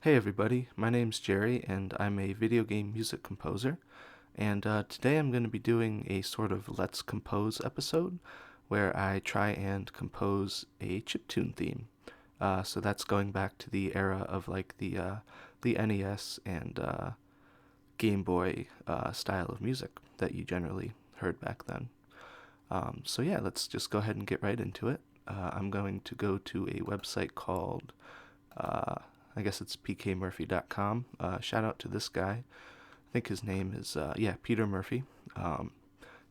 Hey everybody, my name's Jerry and I'm a video game music composer. And today I'm going to be doing a sort of Let's Compose episode where I try and compose a chiptune theme. So that's going back to the era of like the NES and Game Boy style of music that you generally heard back then. So yeah, let's just go ahead and get right into it. I'm going to go to a website called uh, I guess it's pkmurphy.com. Shout out to this guy. I think his name is, Peter Murphy. Um,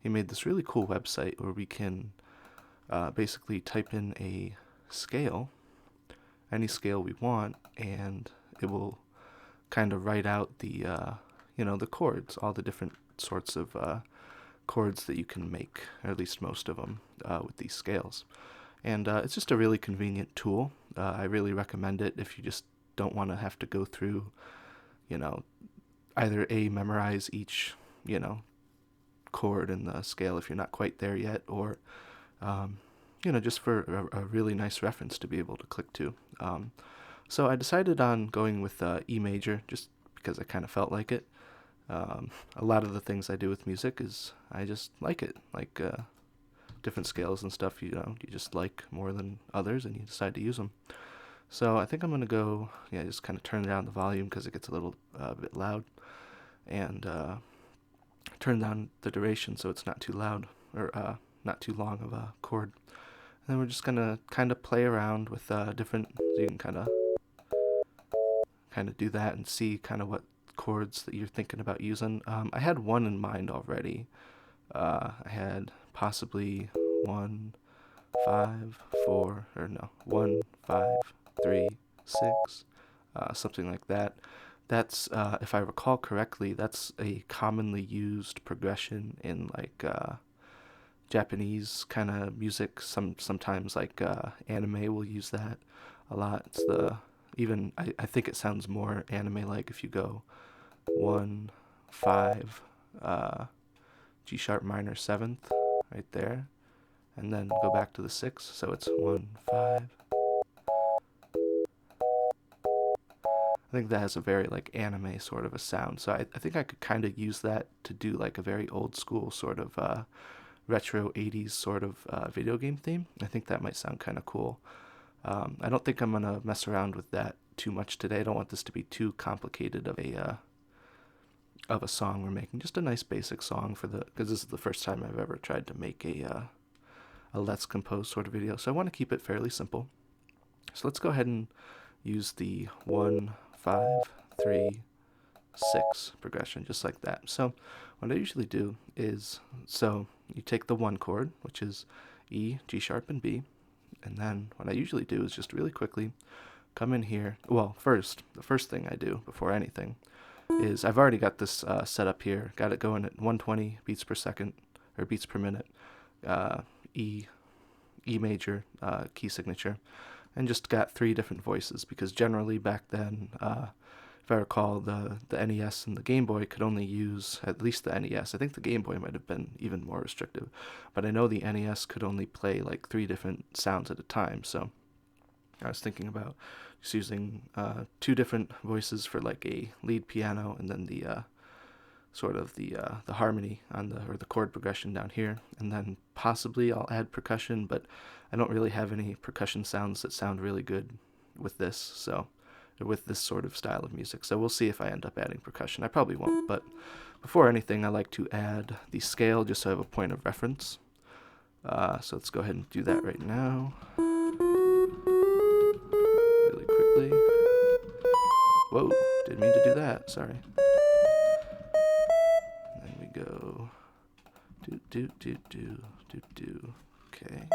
he made this really cool website where we can basically type in a scale, any scale we want, and it will kind of write out the chords, all the different sorts of chords that you can make, or at least most of them, with these scales. And it's just a really convenient tool. I really recommend it if you just don't want to have to go through, you know, either memorize each, you know, chord in the scale if you're not quite there yet, or, just for a really nice reference to be able to click to. So I decided on going with E major just because I kind of felt like it. A lot of the things I do with music is I just like it, like different scales and stuff. You just like more than others, and you decide to use them. So I think I'm gonna go, yeah, just kind of turn down the volume because it gets a little bit loud, and turn down the duration so it's not too loud or not too long of a chord. And then we're just gonna kind of play around with different. So you can kind of do that and see kind of what chords that you're thinking about using. I had one in mind already. I had possibly 1, 5, 4, or no, 1, 5, 3, 6, something like that. That's, if I recall correctly, that's a commonly used progression in like Japanese kind of music. Sometimes like anime will use that a lot. It's the even I think it sounds more anime like if you go 1, 5, G sharp minor seventh, right there, and then go back to the six. So it's 1, 5. I think that has a very like anime sort of a sound. So I think I could kind of use that to do like a very old school sort of retro 80s sort of video game theme. I think that might sound kind of cool. I don't think I'm going to mess around with that too much today. I don't want this to be too complicated of a song we're making. Just a nice basic song because this is the first time I've ever tried to make a Let's Compose sort of video. So I want to keep it fairly simple. So let's go ahead and use the 1, 5, 3, 6 progression, just like that. So what I usually do is, so you take the one chord, which is E, G sharp, and B, and then what I usually do is just really quickly come in here. Well, the first thing I do before anything is I've already got this set up here. Got it going at 120 beats per second, or beats per minute, uh, E, E major key signature, and just got three different voices because generally back then, if I recall, the NES and the Game Boy could only use, at least the NES. I think the Game Boy might have been even more restrictive, but I know the NES could only play like three different sounds at a time. So I was thinking about just using two different voices for like a lead piano, and then the sort of the harmony on the chord progression down here, and then possibly I'll add percussion, but I don't really have any percussion sounds that sound really good with this, so with this sort of style of music. So we'll see if I end up adding percussion. I probably won't, but before anything, I like to add the scale just so I have a point of reference. So let's go ahead and do that right now, really quickly. Whoa, didn't mean to do that. Sorry. Then we go do. Okay.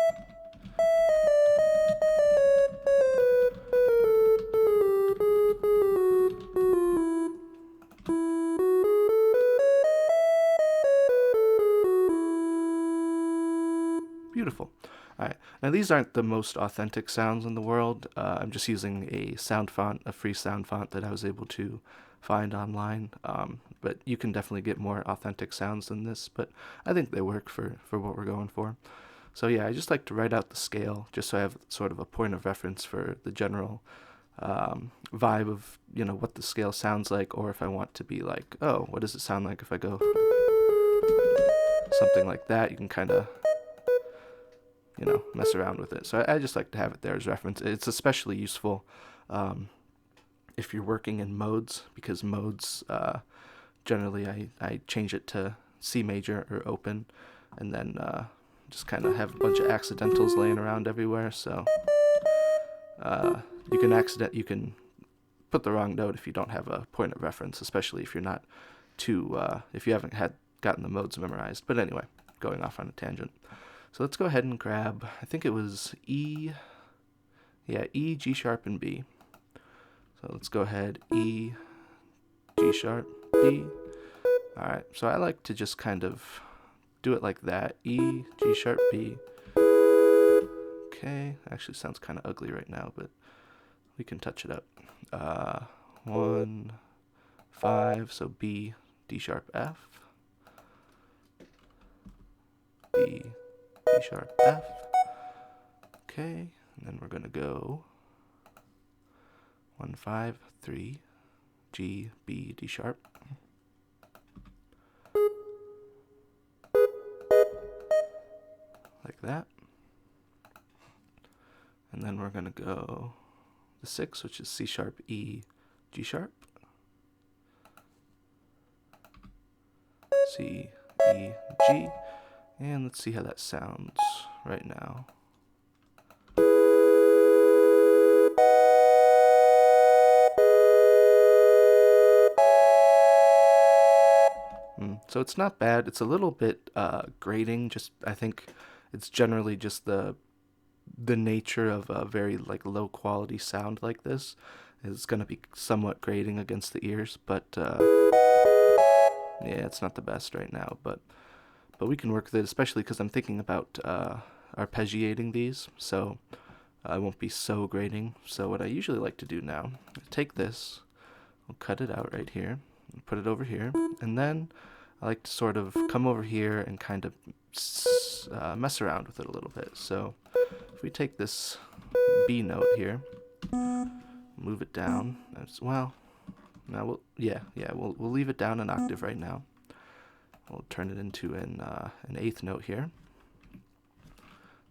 Beautiful. All right. Now these aren't the most authentic sounds in the world. I'm just using a sound font, a free sound font that I was able to find online. But you can definitely get more authentic sounds than this. But I think they work for what we're going for. So yeah, I just like to write out the scale just so I have sort of a point of reference for the general vibe of, what the scale sounds like, or if I want to be like, oh, what does it sound like if I go something like that. You can kind of, mess around with it. So I just like to have it there as reference. It's especially useful if you're working in modes, because modes, generally I change it to C major or open, and then just kind of have a bunch of accidentals laying around everywhere. So you can put the wrong note if you don't have a point of reference, especially if you're not if you haven't gotten the modes memorized. But anyway, going off on a tangent. So let's go ahead and grab, I think it was E, G sharp and B. So let's go ahead, E, G sharp, B. Alright, so I like to just kind of do it like that, E, G sharp, B. Okay, actually sounds kind of ugly right now, but we can touch it up. 1, 5, so B, D sharp, F, B, D sharp, F. Okay, and then we're going to go 1, 5, 3, G, B, D sharp. Like that. And then we're going to go the 6, which is C sharp, E, G sharp. C, E, G. And let's see how that sounds right now. So it's not bad. It's a little bit grating. I think it's generally just the nature of a very low quality sound like this is going to be somewhat grating against the ears. But yeah, it's not the best right now. But we can work with it, especially because I'm thinking about arpeggiating these, so I won't be so grating. So what I usually like to do now, take this, I'll cut it out right here, and put it over here, and then I like to sort of come over here and kind of mess around with it a little bit. So if we take this B note here, move it down as well. Now we'll leave it down an octave right now. We'll turn it into an 8th note here,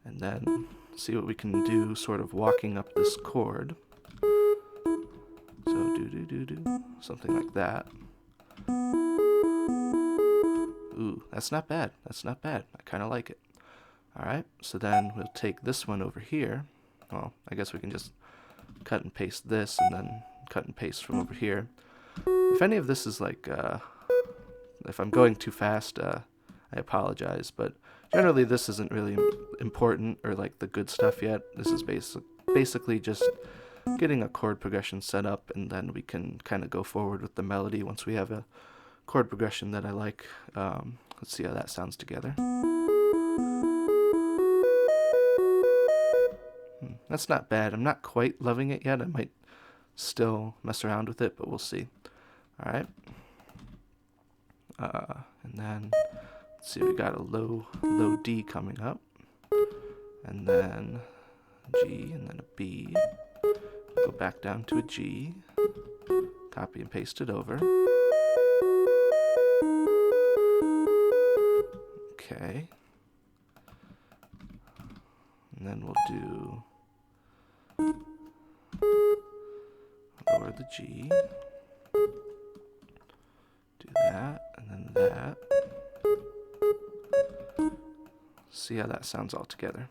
and then see what we can do, sort of walking up this chord. So do something like that. Ooh, that's not bad. That's not bad. I kind of like it. All right. So then we'll take this one over here. Well, I guess we can just cut and paste this, and then cut and paste from over here. If any of this is if I'm going too fast, I apologize, but generally this isn't really important or the good stuff yet. This is basically just getting a chord progression set up, and then we can kind of go forward with the melody once we have a chord progression that I like. Let's see how that sounds together. That's not bad. I'm not quite loving it yet. I might still mess around with it, but we'll see. All right. And then let's see, we got a low D coming up, and then G, and then a B. Go back down to a G. Copy and paste it over. Okay. And then we'll do lower the G. Do that, and then that. See how that sounds all together.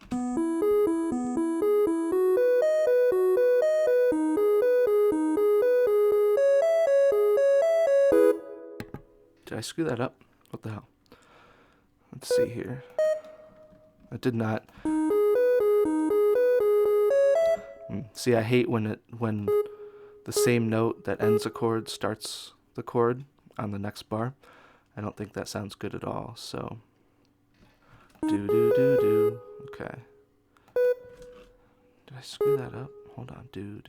Did I screw that up? What the hell? Let's see here. I did not. See, I hate when the same note that ends a chord starts the chord on the next bar. I don't think that sounds good at all. So do. Okay. Did I screw that up? Hold on. Do.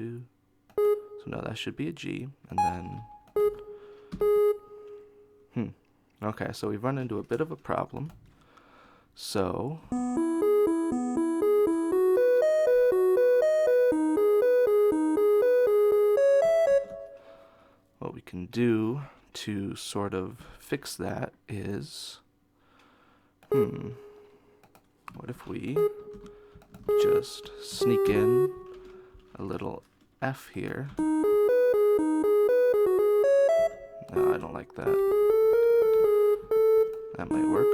So no, that should be a G, and then okay, so we've run into a bit of a problem. So what we can do to sort of fix that is, what if we just sneak in a little F here? No, I don't like that. That might work.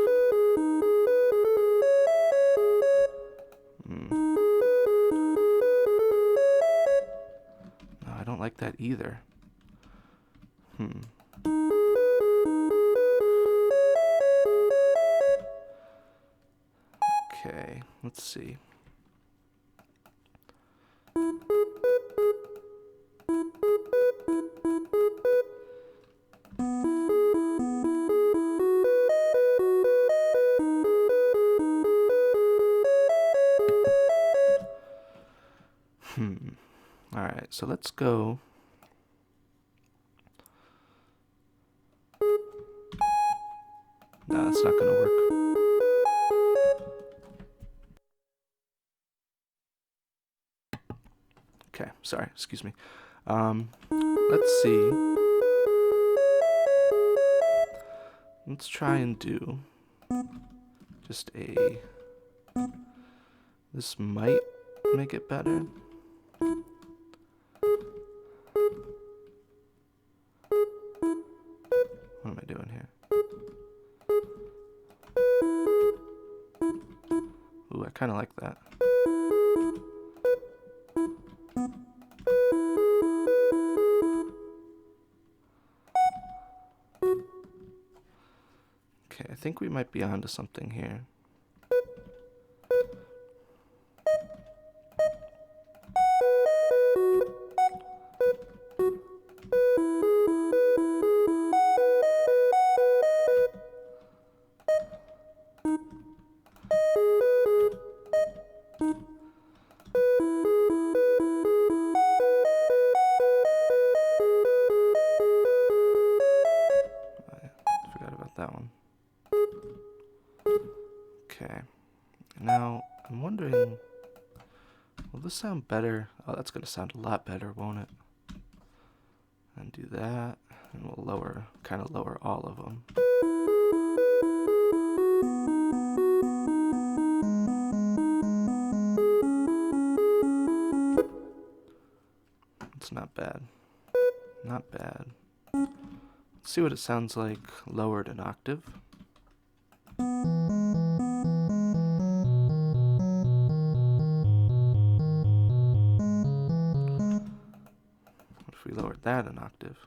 No, I don't like that either. Okay, let's see. Alright, so let's go. No, that's not gonna work. Okay, sorry, excuse me. Let's see. Let's try and do just a... This might make it better. What am I doing here? Ooh, I kind of like that. Okay, I think we might be onto something here. That one. Okay. Now, I'm wondering, will this sound better? Oh, that's going to sound a lot better, won't it? And do that, and we'll lower, kind of lower all of them. It's not bad. Not bad. Let's see what it sounds like lowered an octave. What if we lowered that an octave?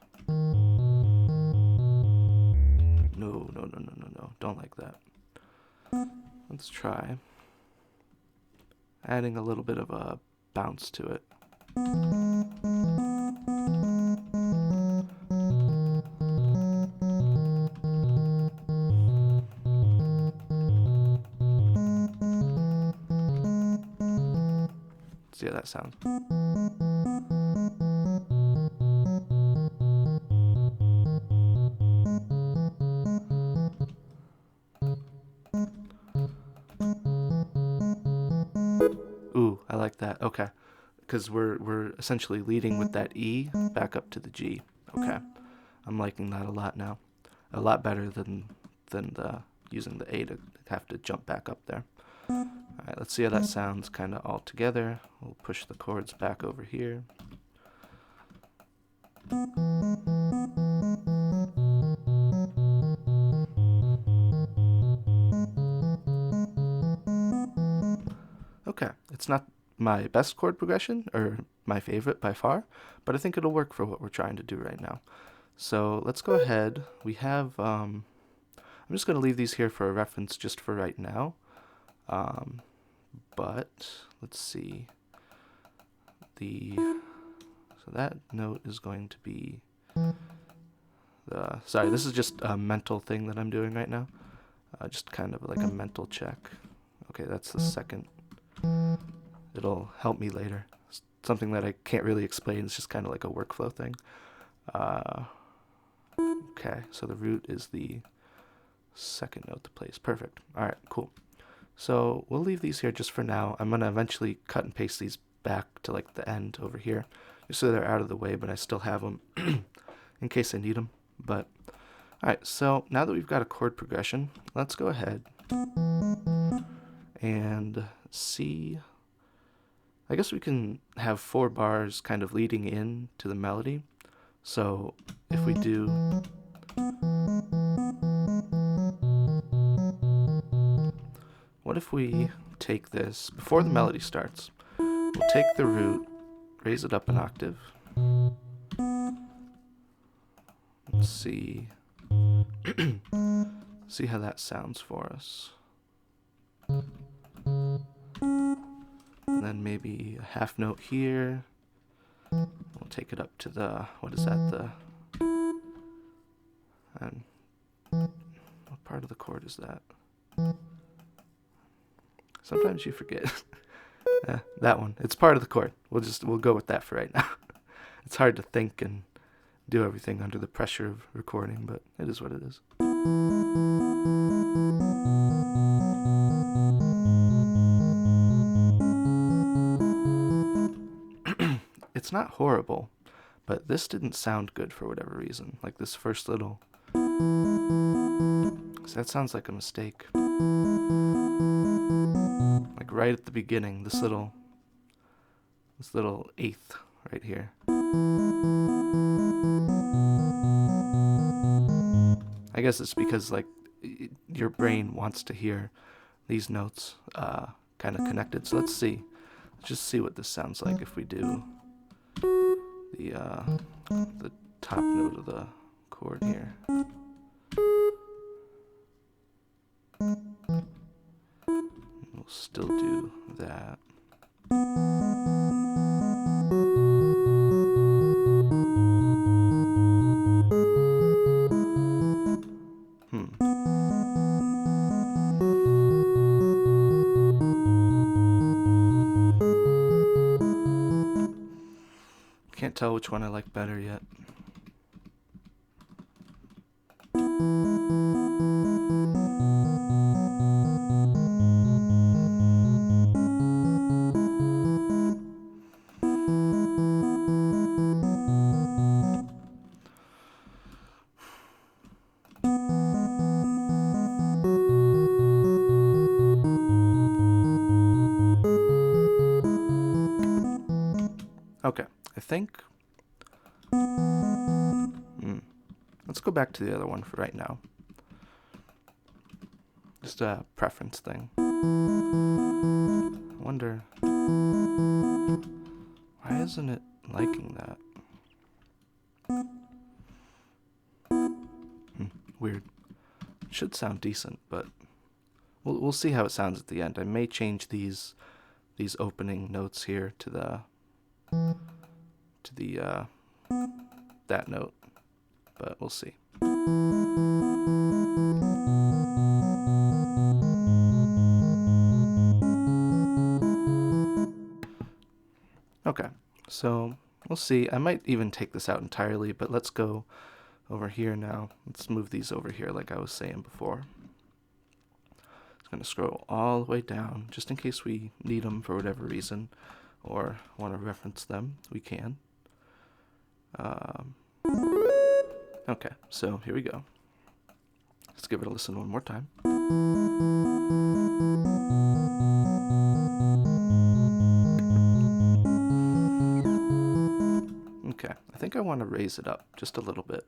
No, no, no, no, no, no. Don't like that. Let's try adding a little bit of a bounce to it. See how that sounds. Ooh, I like that. Okay. Because we're essentially leading with that E back up to the G. Okay. I'm liking that a lot now. A lot better than using the A to have to jump back up there. Alright, let's see how that sounds kind of all together. We'll push the chords back over here. Okay, it's not my best chord progression, or my favorite by far, but I think it'll work for what we're trying to do right now. So let's go ahead. We have, I'm just going to leave these here for a reference just for right now. But let's see. So that note is going to be sorry, this is just a mental thing that I'm doing right now. Just kind of like a mental check. Okay, that's the second. It'll help me later. It's something that I can't really explain. It's just kind of like a workflow thing. Okay, so the root is the second note that plays. Perfect. All right, cool. So we'll leave these here just for now. I'm going to eventually cut and paste these back to like the end over here, just so they're out of the way, but I still have them in case I need them. But alright, so now that we've got a chord progression, let's go ahead and see. I guess we can have 4 bars kind of leading in to the melody. So if we do, what if we take this before the melody starts? We'll take the root, raise it up an octave. Let's see. See how that sounds for us. And then maybe a half note here. We'll take it up to the, what is that, what part of the chord is that? Sometimes you forget. That one. It's part of the chord. We'll go with that for right now. It's hard to think and do everything under the pressure of recording, but it is what it is. It's not horrible, but this didn't sound good for whatever reason. Like this first little, so that sounds like a mistake. Like right at the beginning, this little eighth right here. I guess it's because like your brain wants to hear these notes kind of connected. So let's see. Let's just see what this sounds like if we do the top note of the chord here. We'll still do that. Can't tell which one I like better yet. Okay, I think. Let's go back to the other one for right now. Just a preference thing. I wonder, why isn't it liking that? Weird. It should sound decent, but we'll see how it sounds at the end. I may change these opening notes here to that note, but we'll see. Okay, so we'll see. I might even take this out entirely, but let's go over here now. Let's move these over here like I was saying before. It's going to scroll all the way down, just in case we need them for whatever reason, or want to reference them, we can. Okay, so here we go. Let's give it a listen one more time. Okay, I think I want to raise it up just a little bit.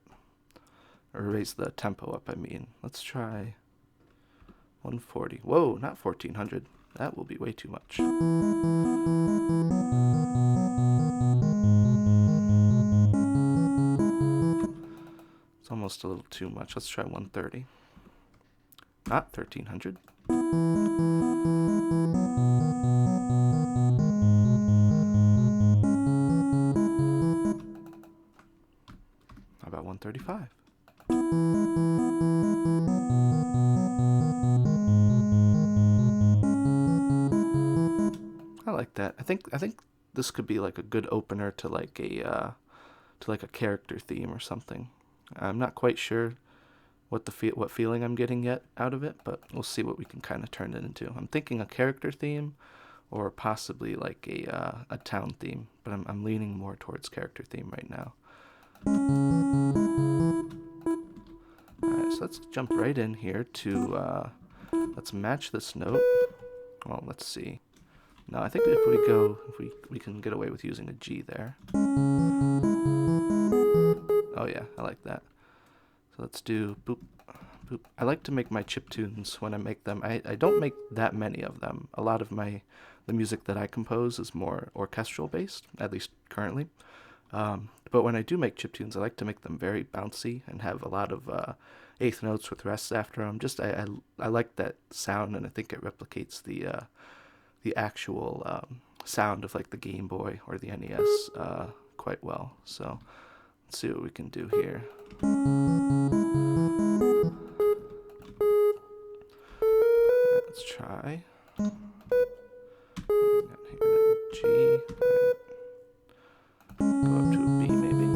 Or raise the tempo up, I mean. Let's try 140. Whoa, not 1400. That will be way too much. It's almost a little too much. Let's try 130. Not 1300. How about 135? I like that. I think this could be like a good opener to like a character theme or something. I'm not quite sure what feeling I'm getting yet out of it, but we'll see what we can kind of turn it into. I'm thinking a character theme, or possibly like a town theme, but I'm leaning more towards character theme right now. so let's jump right in here to, let's match this note. Well, let's see. No, I think if we can get away with using a G there. Oh yeah, I like that. So let's do boop, boop. I like to make my chiptunes when I make them. I don't make that many of them. A lot of the music that I compose is more orchestral based, at least currently. But when I do make chiptunes, I like to make them very bouncy and have a lot of eighth notes with rests after them. Just I like that sound, and I think it replicates the actual sound of like the Game Boy or the NES quite well. So let's see what we can do here. Let's try. G. Go up to a B maybe.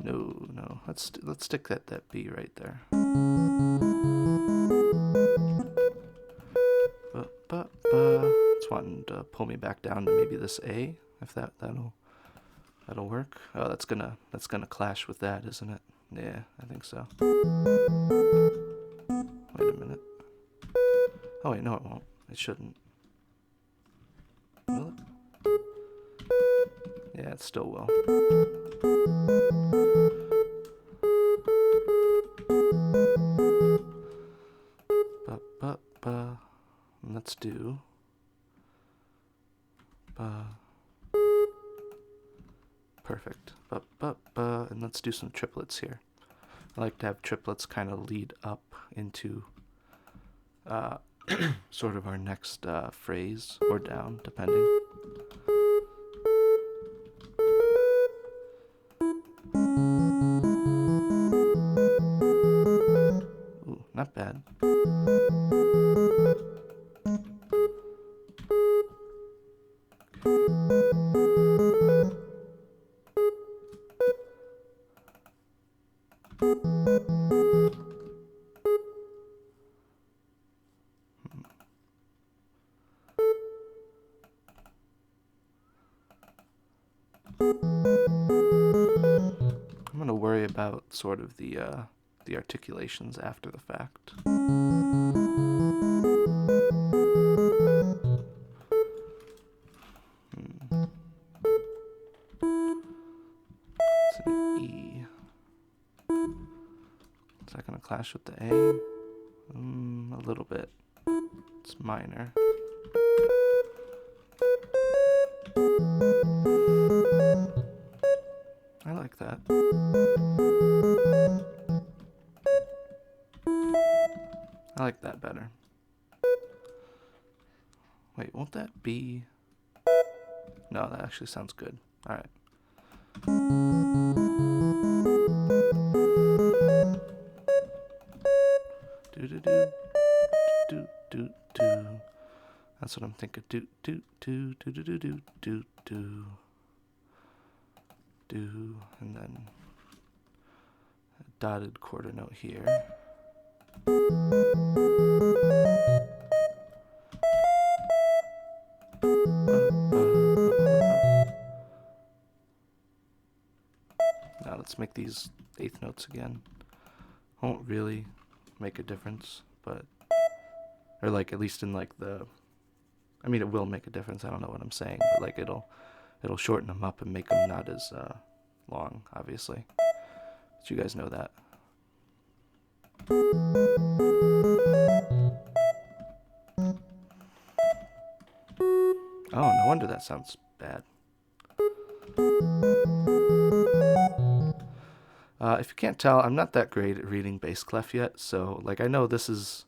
No. Let's stick that B right there. It's wanting to pull me back down to maybe this A, if that'll work. Oh, that's gonna clash with that, isn't it? Yeah, I think so. Wait a minute. Oh wait, no it won't. It shouldn't. Will it? Yeah, it still will. And let's do perfect. And let's do some triplets here. I like to have triplets kind of lead up into sort of our next phrase, or down, depending. Ooh, not bad. I'm going to worry about sort of the articulations after the fact. It's an E. Is that going to clash with the A? A little bit. It's minor. I like that. I like that better. Wait, won't that be... No, that actually sounds good. Alright. Do. That's what I'm thinking. Do. And then a dotted quarter note here. Now let's make these eighth notes again. Won't really make a difference, but, or like at least in like the, I mean it will make a difference. I don't know what I'm saying, but like it'll shorten them up and make them not as long, obviously. But you guys know that. Oh, no wonder that sounds bad. If you can't tell, I'm not that great at reading bass clef yet, so like I know this is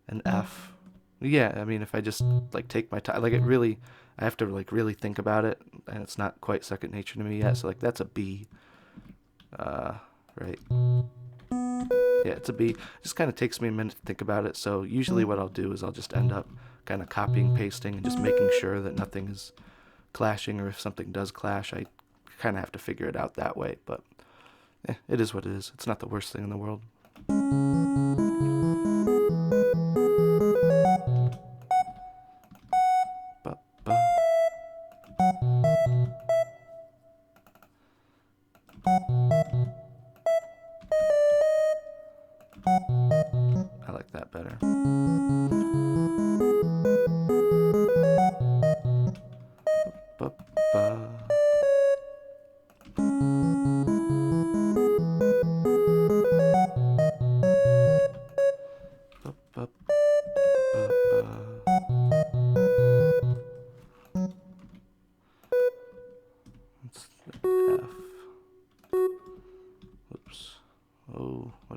an F. Yeah, I mean if I just like take my time, like I have to like really think about it, and it's not quite second nature to me yet. So like that's a B, right? Yeah, it's a B. It just kind of takes me a minute to think about it. So usually what I'll do is I'll just end up kind of copying, pasting, and just making sure that nothing is clashing, or if something does clash, I kind of have to figure it out that way. But it is what it is. It's not the worst thing in the world.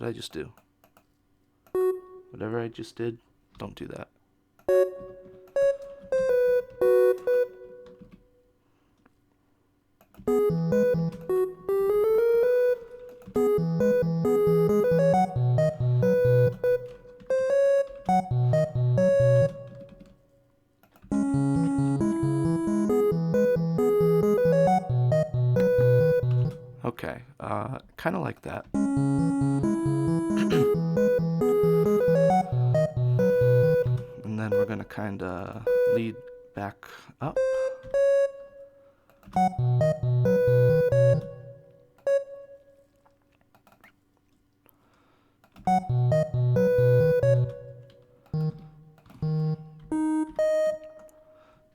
did I just do? Whatever I just did, don't do that. Okay, kind of like that. And then we're gonna kind of lead back up.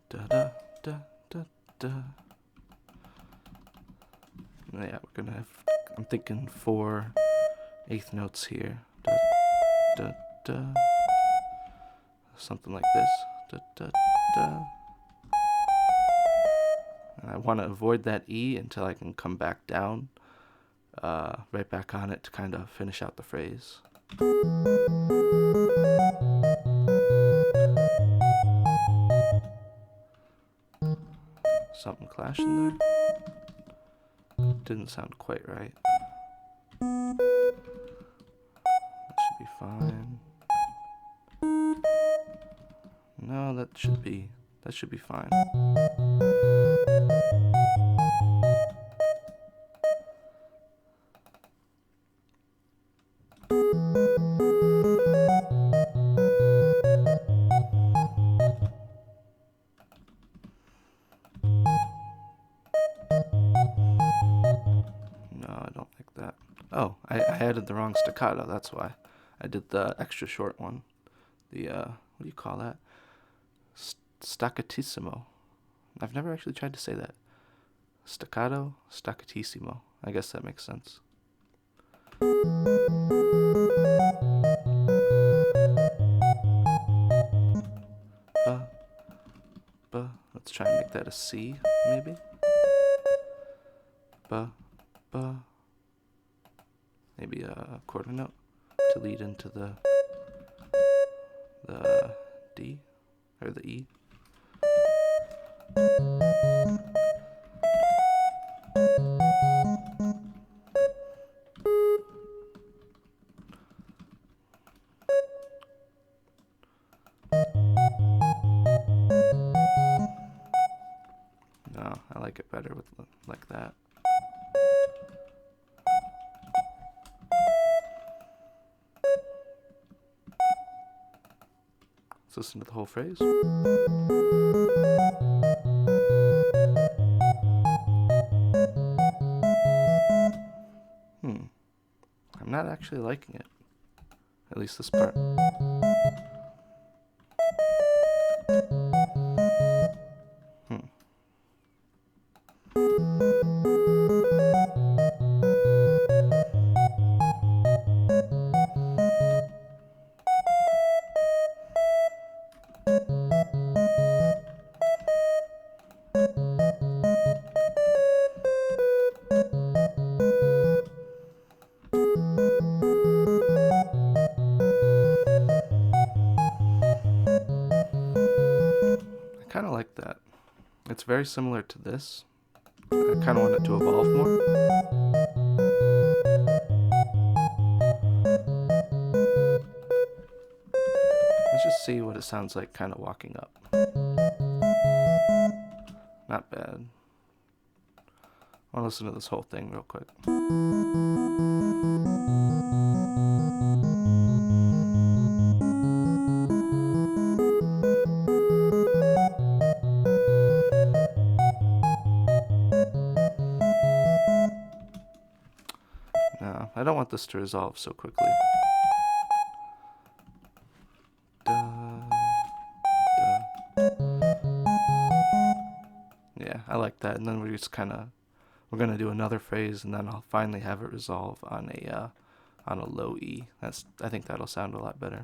Da da da da da. Yeah, we're gonna have, I'm thinking 4 eighth notes here. Da da da. Something like this. Da da da. And I want to avoid that E until I can come back down, right back on it to kind of finish out the phrase. Something clashing there. Didn't sound quite right. That should be fine. No, that should be fine. No, I don't like that. Oh, I added the wrong staccato, that's why. I did the extra short one. The, what do you call that? Staccatissimo. I've never actually tried to say that. Staccato, staccatissimo. I guess that makes sense. Let's try and make that a C, maybe. Maybe a quarter note to lead into the D or the E. No, I like it better with like that. Let's listen to the whole phrase. I'm not actually liking it. At least this part. I kind of like that. It's very similar to this. I kind of want it to evolve more. Let's just see what it sounds like kind of walking up. Not bad. I'll listen to this whole thing real quick. No, I don't want this to resolve so quickly. Yeah, I like that. And then we're just we're gonna do another phrase, and then I'll finally have it resolve on a low E. I think that'll sound a lot better.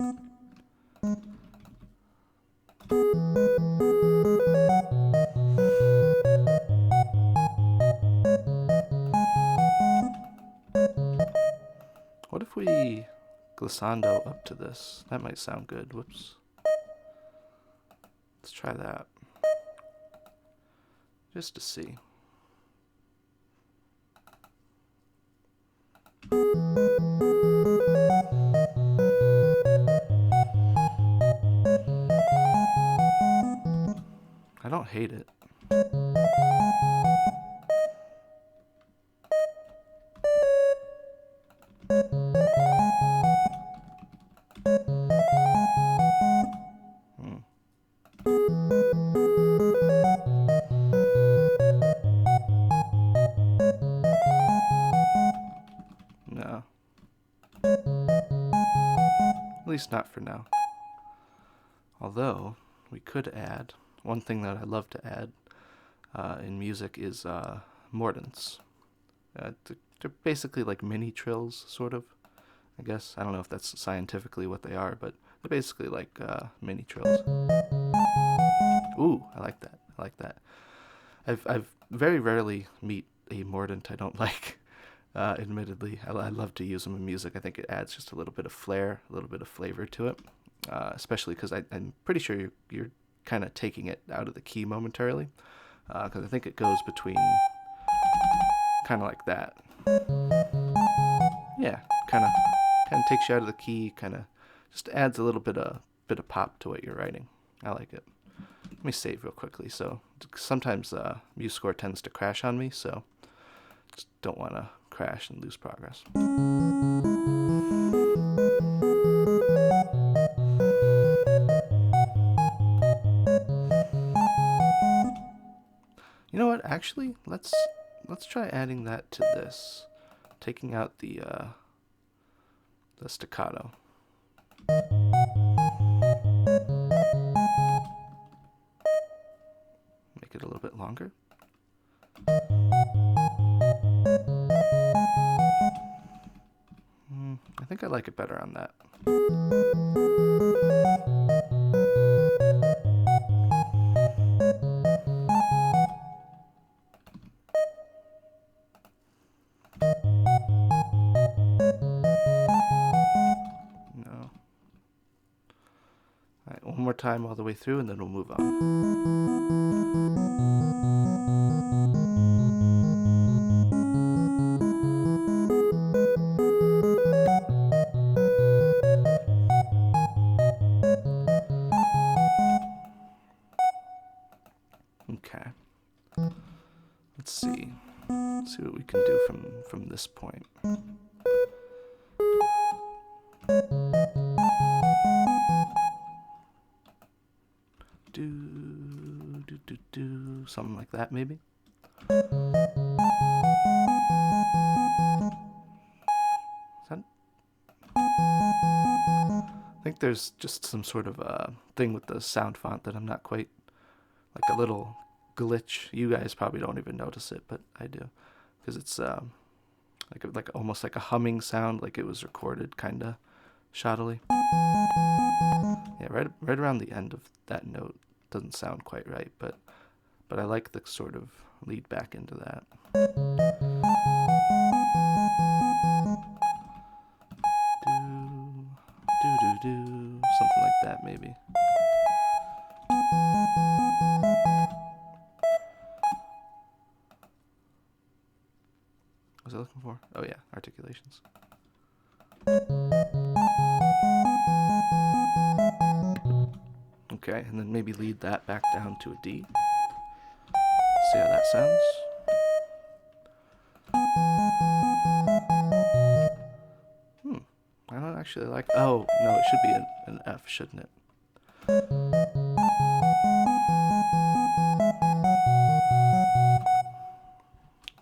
What if we glissando up to this. That might sound good. Whoops. Let's try that. Just to see. I don't hate it. No. At least not for now. Although, we could add, one thing that I love to add in music is mordants. They're basically like mini trills, sort of, I guess. I don't know if that's scientifically what they are, but they're basically like mini trills. Ooh, I like that. I like that. I've very rarely meet a mordant I don't like. Admittedly, I love to use them in music. I think it adds just a little bit of flair, a little bit of flavor to it. Especially because I'm pretty sure you're kind of taking it out of the key momentarily. Because I think it goes between kind of like that. Yeah, kind of takes you out of the key. Kind of just adds a little bit of pop to what you're writing. I like it. Let me save real quickly. So sometimes MuseScore tends to crash on me, so just don't want to crash and lose progress. You know what? Actually, let's try adding that to this, taking out the staccato. Make it a little bit longer. I think I like it better on that. No. Alright, one more time all the way through and then we'll move on. Okay. Let's see. Let's see what we can do from this point. Do something like that maybe. I think there's just some sort of thing with the sound font that I'm not quite, like a little glitch. You guys probably don't even notice it, but I do, because it's like almost like a humming sound, like it was recorded kind of shoddily. Yeah, right around the end of that note doesn't sound quite right, but I like the sort of lead back into that. Do something like that maybe. What was I looking for? Oh yeah, articulations. Okay, and then maybe lead that back down to a D. See how that sounds. I don't actually like. Oh no, it should be an F, shouldn't it?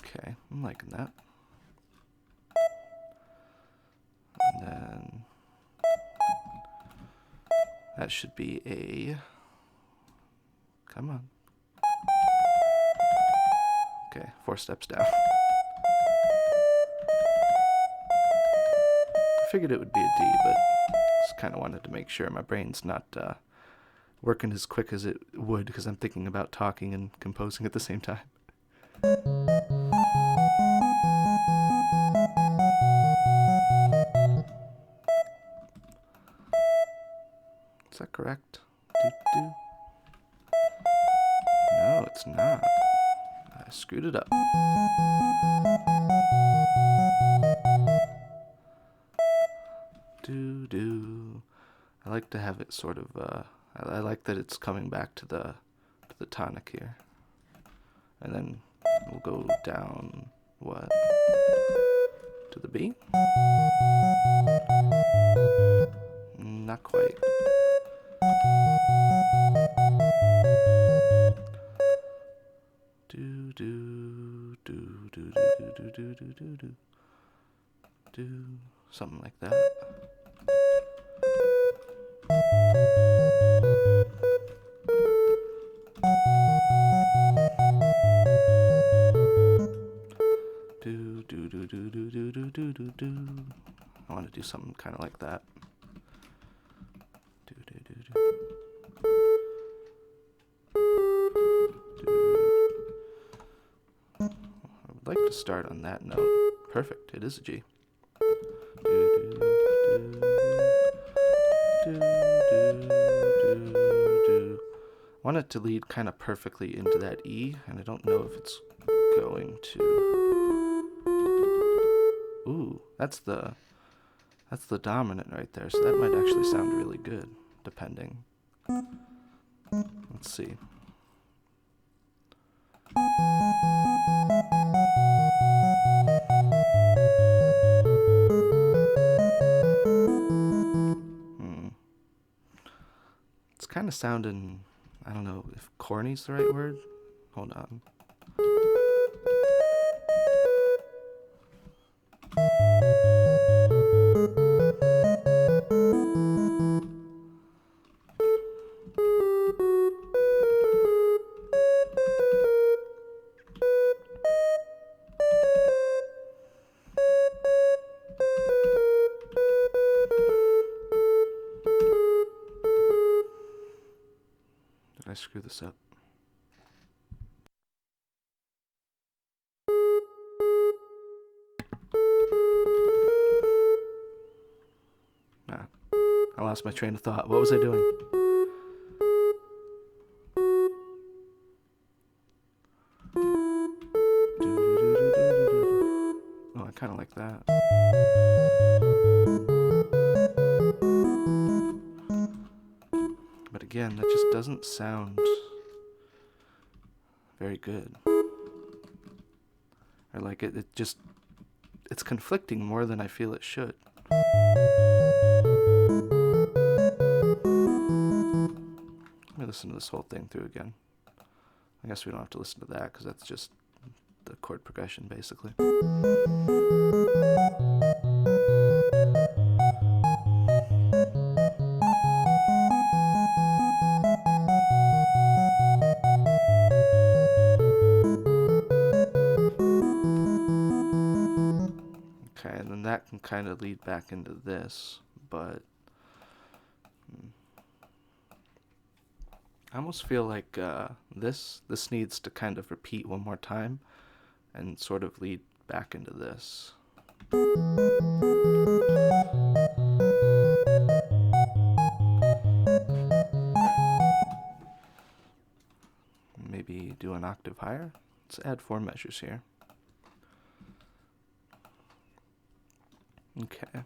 Okay, I'm liking that. And then that should be a. Come on. Okay, 4 steps down. I figured it would be a D, but just kind of wanted to make sure my brain's not working as quick as it would, because I'm thinking about talking and composing at the same time. that correct? Do, do. No, it's not. I screwed it up. Do, do. I like to have it sort of, I like that it's coming back to the tonic here. And then we'll go down, what? To the B? Not quite. Do do do do do do do do do do do something like that. Do do do do do do do do do do. I want to do something kind of like that. Do do do do. I would like to start on that note. Perfect, it is a G. Do, do, do, do, do, do. I want it to lead kind of perfectly into that E, and I don't know if it's going to. Ooh, that's the dominant right there, so that might actually sound really good, depending. Let's see. It's kind of sounding, I don't know if corny's the right word. Hold on. Did I screw this up? Nah, I lost my train of thought. What was I doing? Oh, I kind of like that. But again, that just doesn't sound very good. Or like it's conflicting more than I feel it should. Let me listen to this whole thing through again. I guess we don't have to listen to that because that's just the chord progression basically. Okay, and then that can kind of lead back into this, but I almost feel like this needs to kind of repeat one more time and sort of lead back into this. Maybe do an octave higher. Let's add 4 measures here. Okay.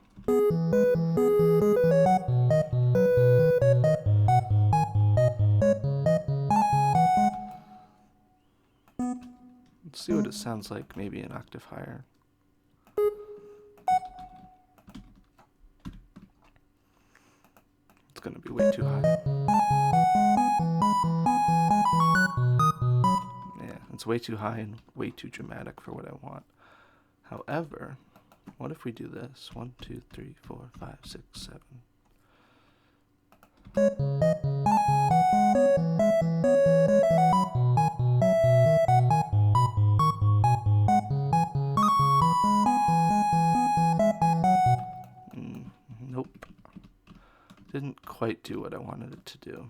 Let's see what it sounds like, maybe an octave higher. It's gonna be way too high. Yeah, it's way too high and way too dramatic for what I want. However, what if we do this? 1, 2, 3, 4, 5, 6, 7. Nope. Didn't quite do what I wanted it to do.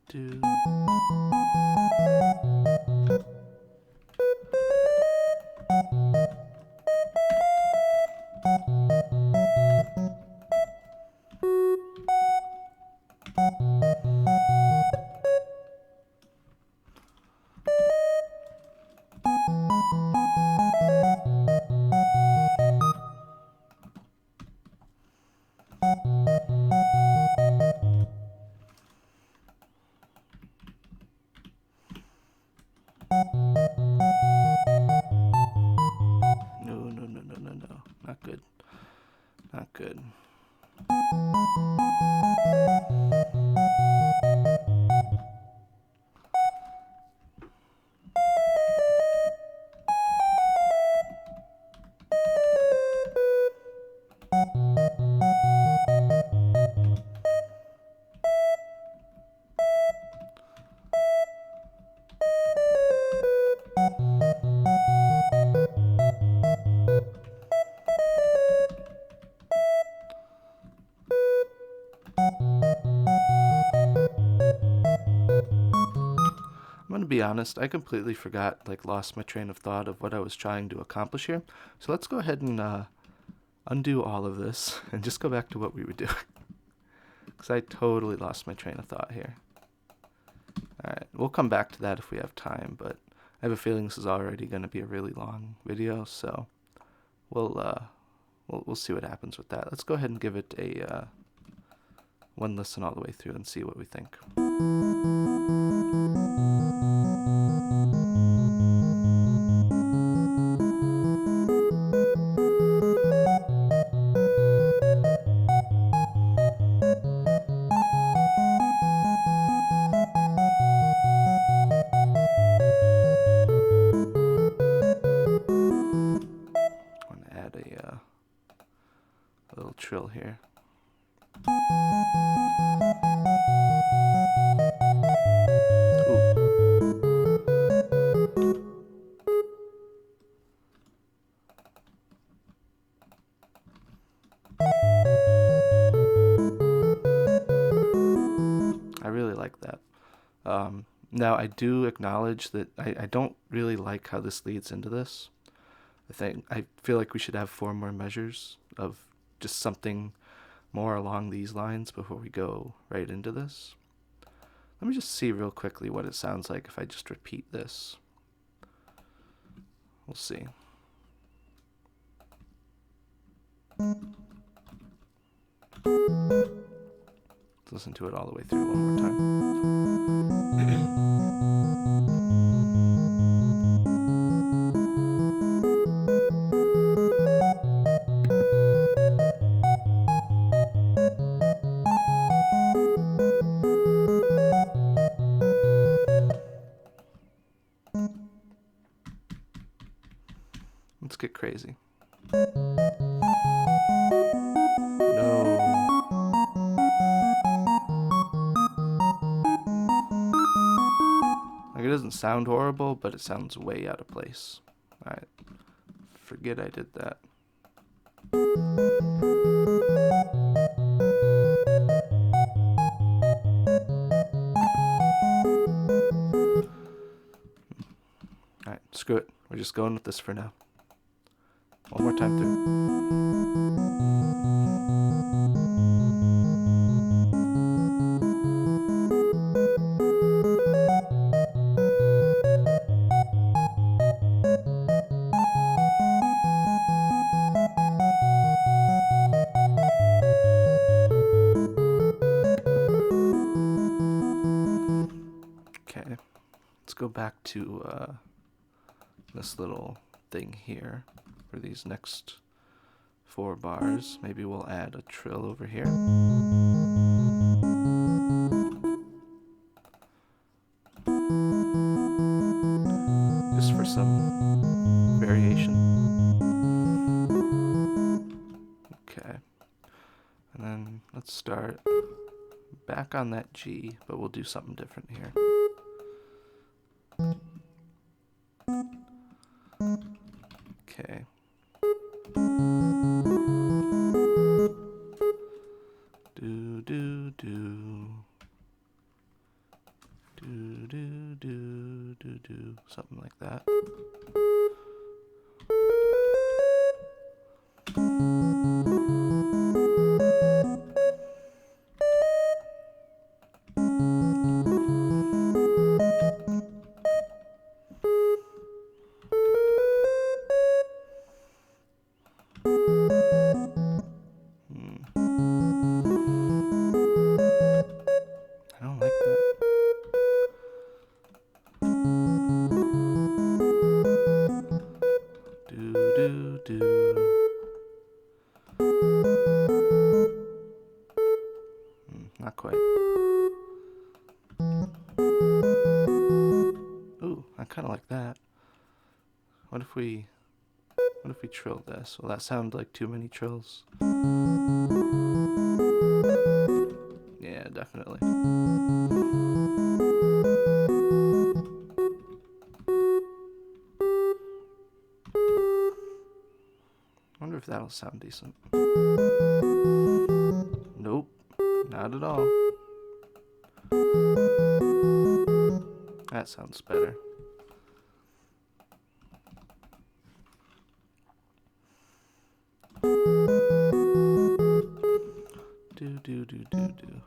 do. No. Not good. Not good. I'm gonna be honest, I completely forgot, lost my train of thought of what I was trying to accomplish here. So let's go ahead and undo all of this and just go back to what we were doing. Because I totally lost my train of thought here. Alright, we'll come back to that if we have time, but I have a feeling this is already going to be a really long video, so we'll see what happens with that. Let's go ahead and give it a one listen all the way through and see what we think. I'm going to add a little trill here. I really like that. Now, I do acknowledge that I don't really like how this leads into this. I feel like we should have 4 more measures of just something more along these lines before we go right into this. Let me just see real quickly what it sounds like if I just repeat this. We'll see. Let's listen to it all the way through one more time. Let's get crazy. No. Like, it doesn't sound horrible, but it sounds way out of place. Alright. Forget I did that. Alright, screw it. We're just going with this for now. One more time through. Okay, let's go back to this little thing here for these next 4 bars. Maybe we'll add a trill over here. Just for some variation. Okay. And then let's start back on that G, but we'll do something different here. Okay. Do. if we trill this? Will that sound like too many trills? Yeah, definitely. I wonder if that'll sound decent. Nope, not at all. That sounds better. Do do do do do.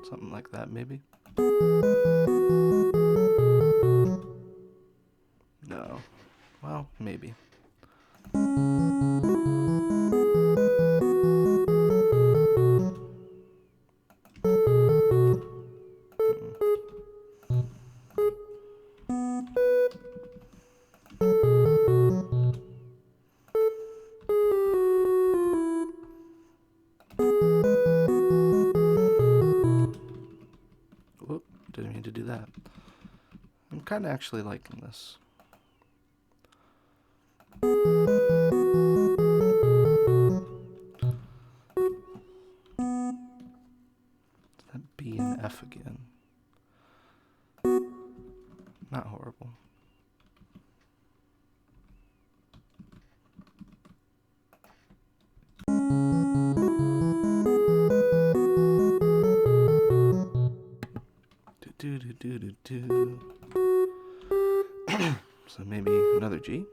Something like that, maybe. No. Well, maybe. Whoop, didn't mean to do that. I'm kind of actually liking this. That B and F again. Not horrible. Do do do do do. So maybe another G.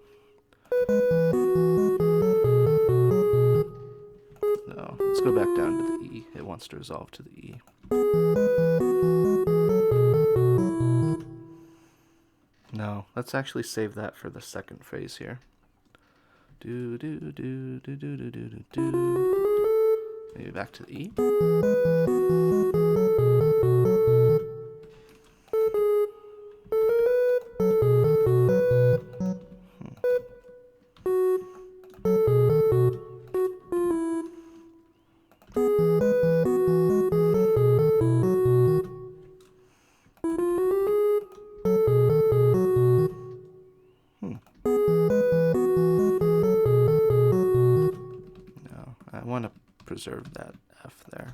No, let's go back down to the E. It wants to resolve to the E. No, let's actually save that for the second phrase here. Do do do do do do do do do. Maybe back to the E. No, I want to preserve that F there.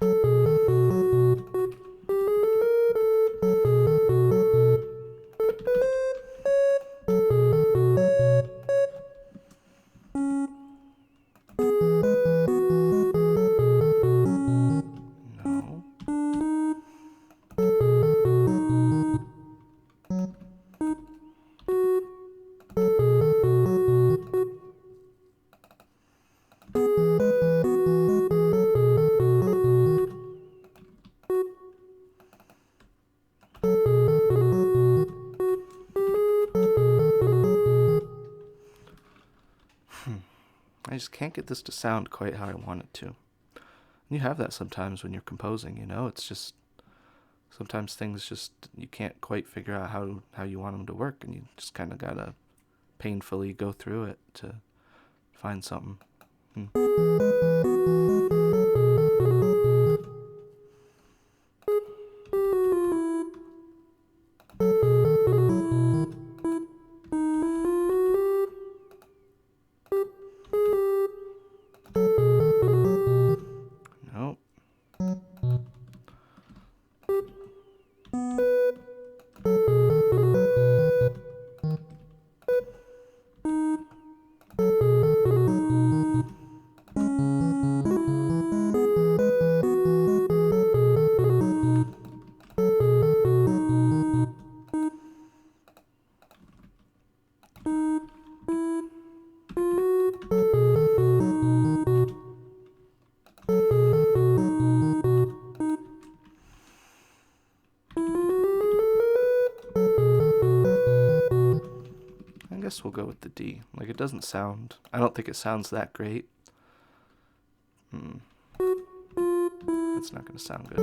No. I just can't get this to sound quite how I want it to. And you have that sometimes when you're composing, you know? It's just sometimes things just you can't quite figure out how you want them to work, and you just kind of gotta painfully go through it to find something. Nope. I guess we'll go with the D. Like, it doesn't sound... I don't think it sounds that great. It's not going to sound good.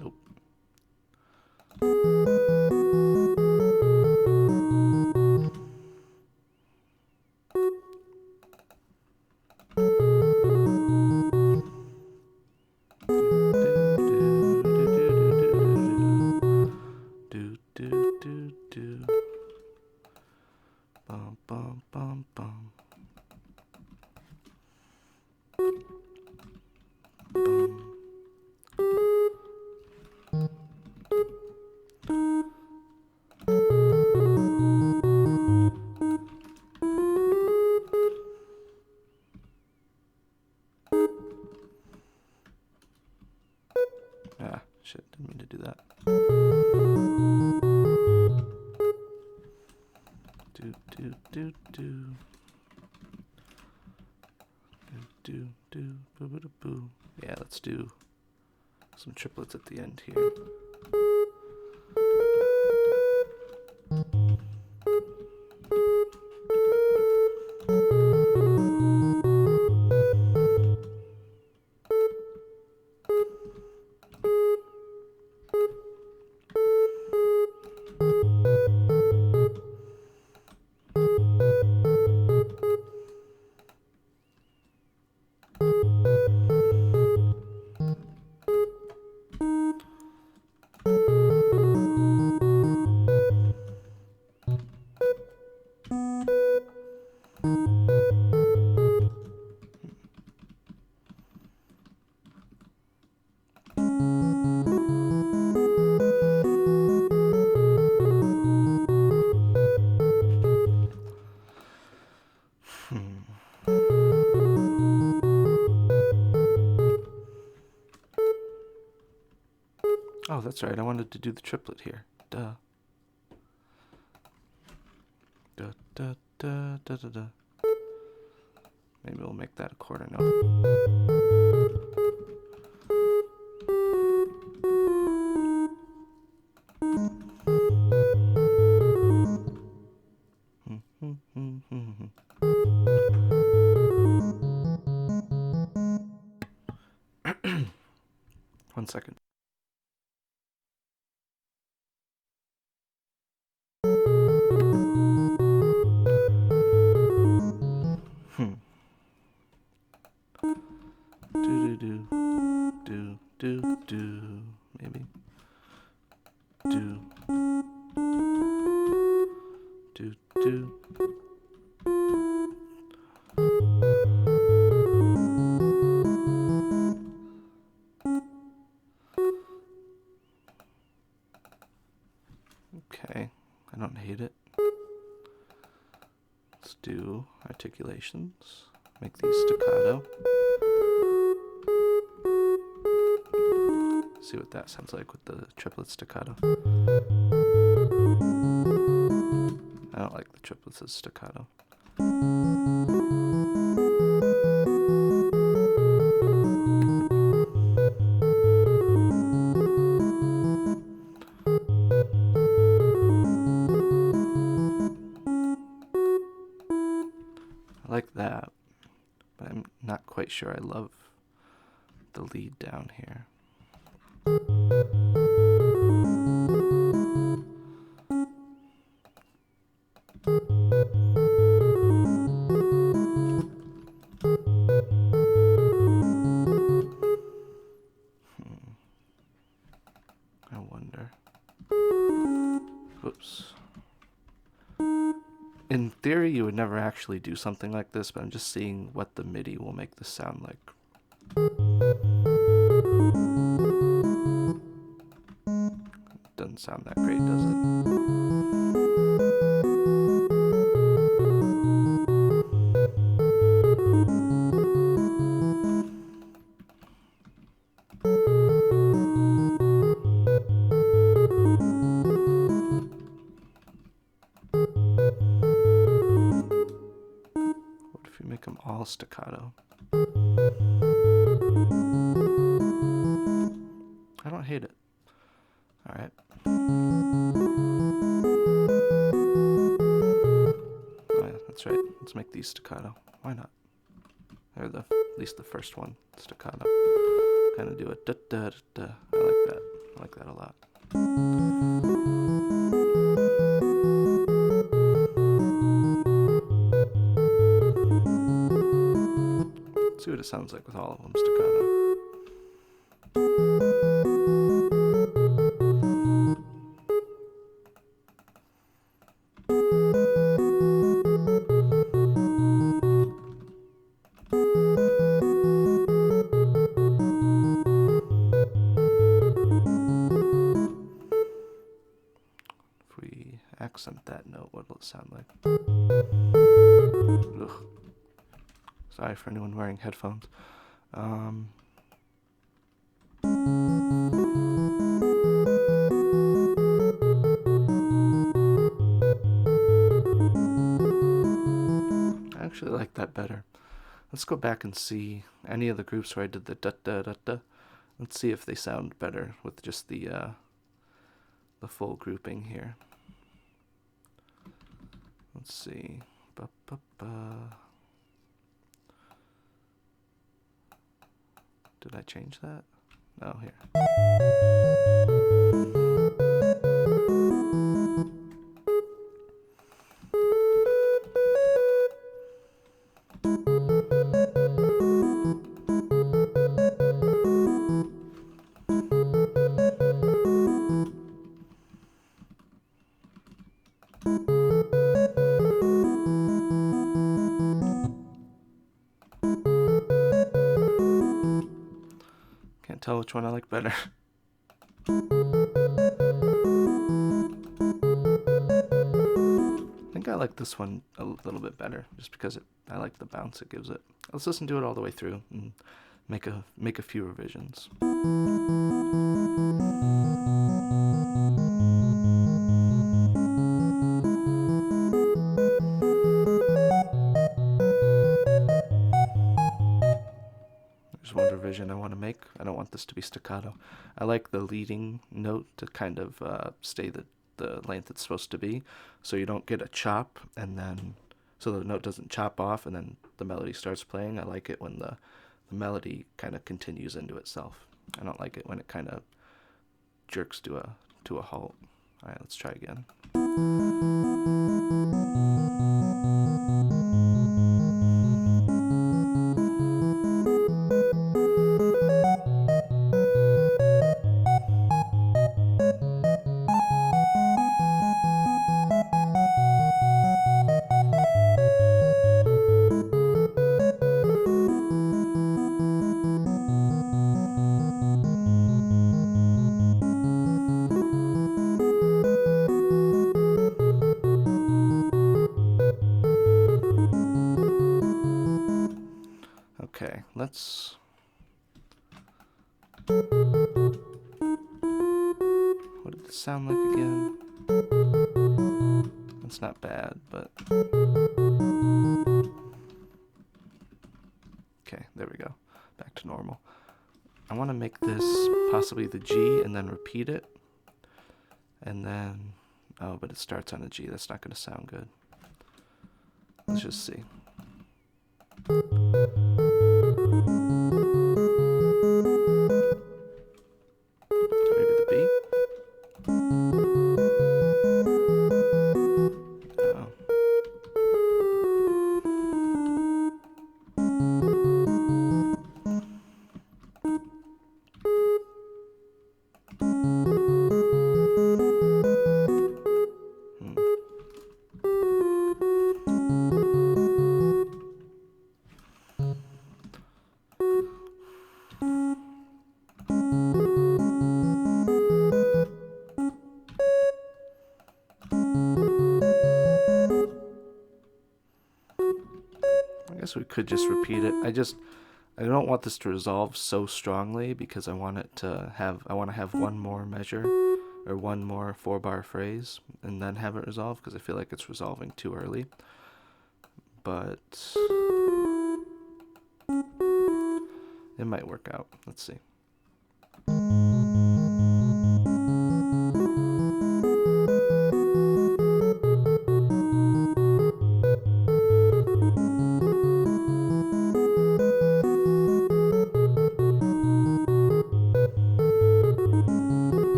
Nope. Ah, shit, didn't mean to do that. Do. Boo. Yeah, let's do some triplets at the end here. Oh, that's right. I wanted to do the triplet here. Duh. Da da da da da da. Maybe we'll make that a quarter note. One second. Do. Maybe. Do. Okay, I don't hate it. Let's do articulations. Make these staccato. See what that sounds like with the triplet staccato. I don't like the triplets as staccato. I like that, but I'm not quite sure I love the lead down here. I wonder. Whoops. In theory, you would never actually do something like this, but I'm just seeing what the MIDI will make this sound like. Doesn't sound that great, does it? What if we make them all staccato? I don't hate it. Alright. Oh yeah, that's right. Let's make these staccato. Why not? Or at least the first one staccato. Kind of do a da da da da. I like that. I like that a lot. Let's see what it sounds like with all of them staccato. sound like. Ugh. Sorry for anyone wearing headphones. I actually like that better. Let's go back and see any of the groups where I did the da da da da. Let's see if they sound better with just the full grouping here. Let's see. Ba, ba, ba. Did I change that? No, here. Can't tell which one I like better. I think I like this one a little bit better, just because I like the bounce it gives it. Let's listen to it all the way through and make a few revisions. There's one revision I want to make. I don't want this to be staccato. I like the leading note to kind of stay the length it's supposed to be, so you don't get a chop, and then so the note doesn't chop off and then the melody starts playing. I like it when the melody kind of continues into itself. I don't like it when it kind of jerks to a halt. All right, let's try again. Okay, let's... What did this sound like again? That's not bad, but... Okay, there we go. Back to normal. I want to make this possibly the G and then repeat it. And then... Oh, but it starts on a G. That's not going to sound good. Let's just see. Maybe the B? Oh. I guess we could just repeat it. I don't want this to resolve so strongly because I want to have one more measure or one more 4-bar phrase and then have it resolve, because I feel like it's resolving too early. But it might work out. Let's see.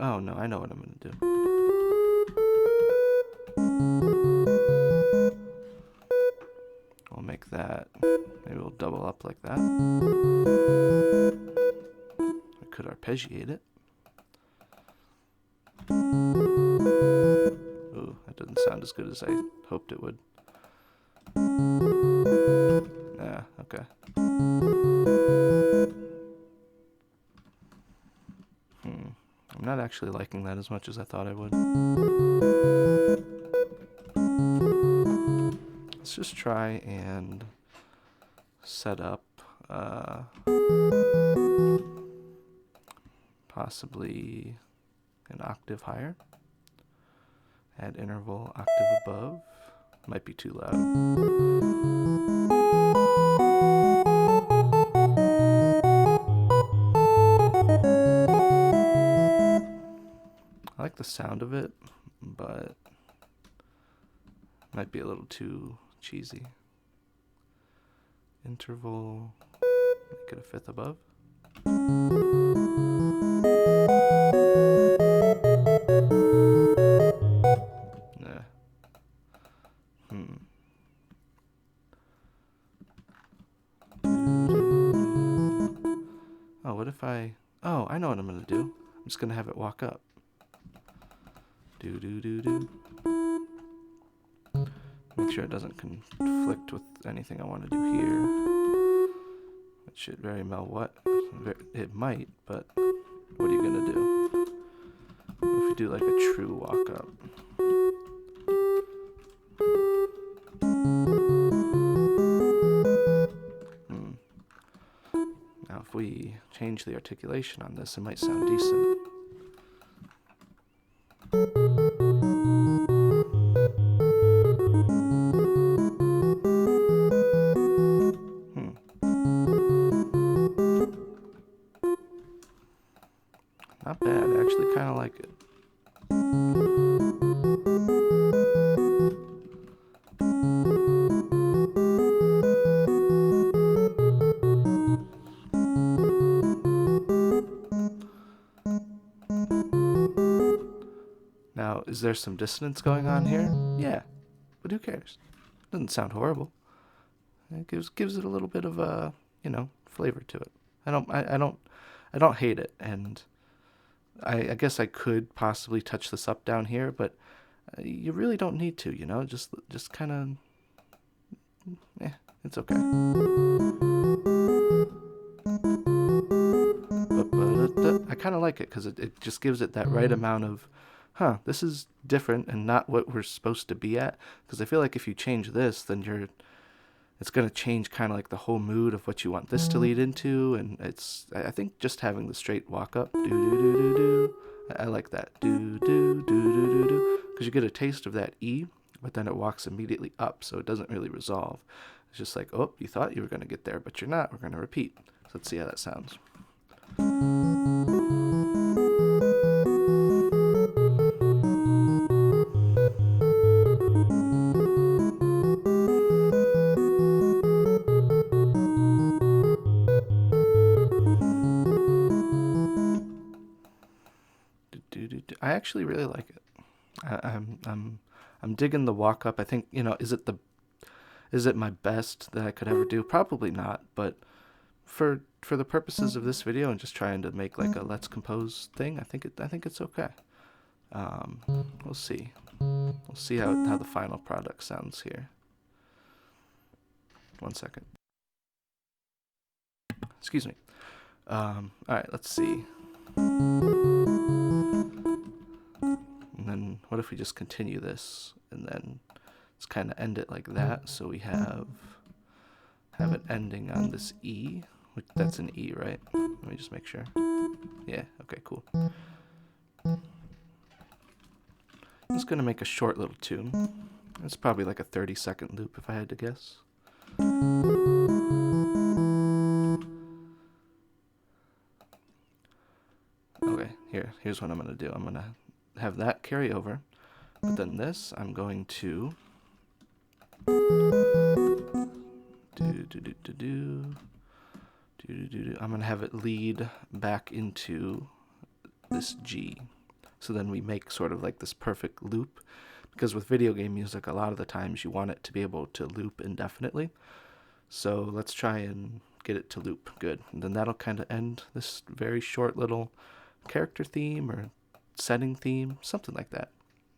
Oh no, I know what I'm gonna do. We'll make that, maybe we'll double up like that. I could arpeggiate it. Ooh, that doesn't sound as good as I hoped it would. Nah, okay. I'm not actually liking that as much as I thought I would. Let's just try and set up possibly an octave higher. Add interval octave above. Might be too loud. I like the sound of it, but might be a little too cheesy. Interval, make it a fifth above. Nah. Oh, what if I... Oh, I know what I'm going to do. I'm just going to have it walk up. Do. Make sure it doesn't conflict with anything I want to do here. It should very well it might, but what are you going to do? What if we do like a true walk up? Now if we change the articulation on this, it might sound decent. Not bad, I actually kind of like it. Now, is there some dissonance going on here? Yeah, but who cares? Doesn't sound horrible. It gives it a little bit of a, flavor to it. I don't hate it, and I guess I could possibly touch this up down here, but you really don't need to, just kind of, it's okay. I kind of like it because it just gives it that right amount of, this is different and not what we're supposed to be at. Because I feel like if you change this, then it's going to change kind of like the whole mood of what you want this to lead into. And I think just having the straight walk up, do, I like that. Do, because you get a taste of that E, but then it walks immediately up, so it doesn't really resolve. It's just like, oh, you thought you were going to get there, but you're not. We're going to repeat. So let's see how that sounds. I actually really like it. I'm digging the walk up. I think, is it my best that I could ever do? Probably not, but for the purposes of this video and just trying to make like a let's compose thing, I think it's okay. We'll see. We'll see how the final product sounds here. 1 second. Excuse me. All right, let's see. And then what if we just continue this and then let's kind of end it like that, so we have it ending on this E, which that's an E, right? Let me just make sure. Yeah, okay, cool. I'm just gonna make a short little tune. It's probably like a 30-second loop if I had to guess. Okay, here's what I'm gonna do. I'm gonna have that carry over, but then this I'm going to I'm gonna have it lead back into this G. So then we make sort of like this perfect loop, because with video game music, a lot of the times you want it to be able to loop indefinitely. So let's try and get it to loop. Good. And then that'll kind of end this very short little character theme or setting theme, something like that.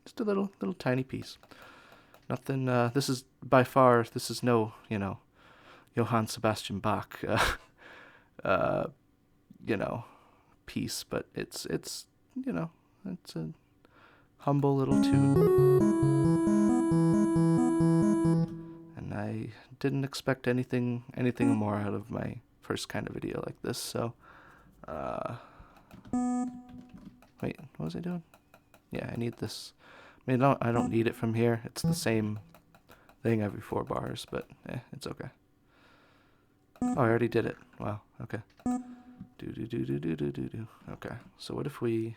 Just a little tiny piece. Nothing, this is no, Johann Sebastian Bach, piece, but it's you know, it's a humble little tune. And I didn't expect anything more out of my first kind of video like this, so wait, what was I doing? Yeah, I need this. I mean, I don't need it from here. It's the same thing every 4 bars, but it's okay. Oh, I already did it. Wow, okay. Do. Okay, so what if I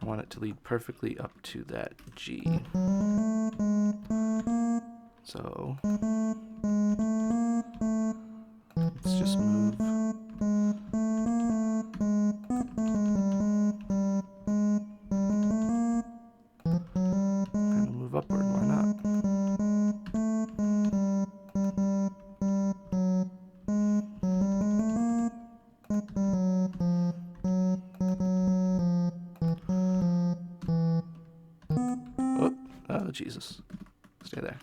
want it to lead perfectly up to that G. So let's just move. Kind of move upward, why not? Oh, Jesus. Stay there.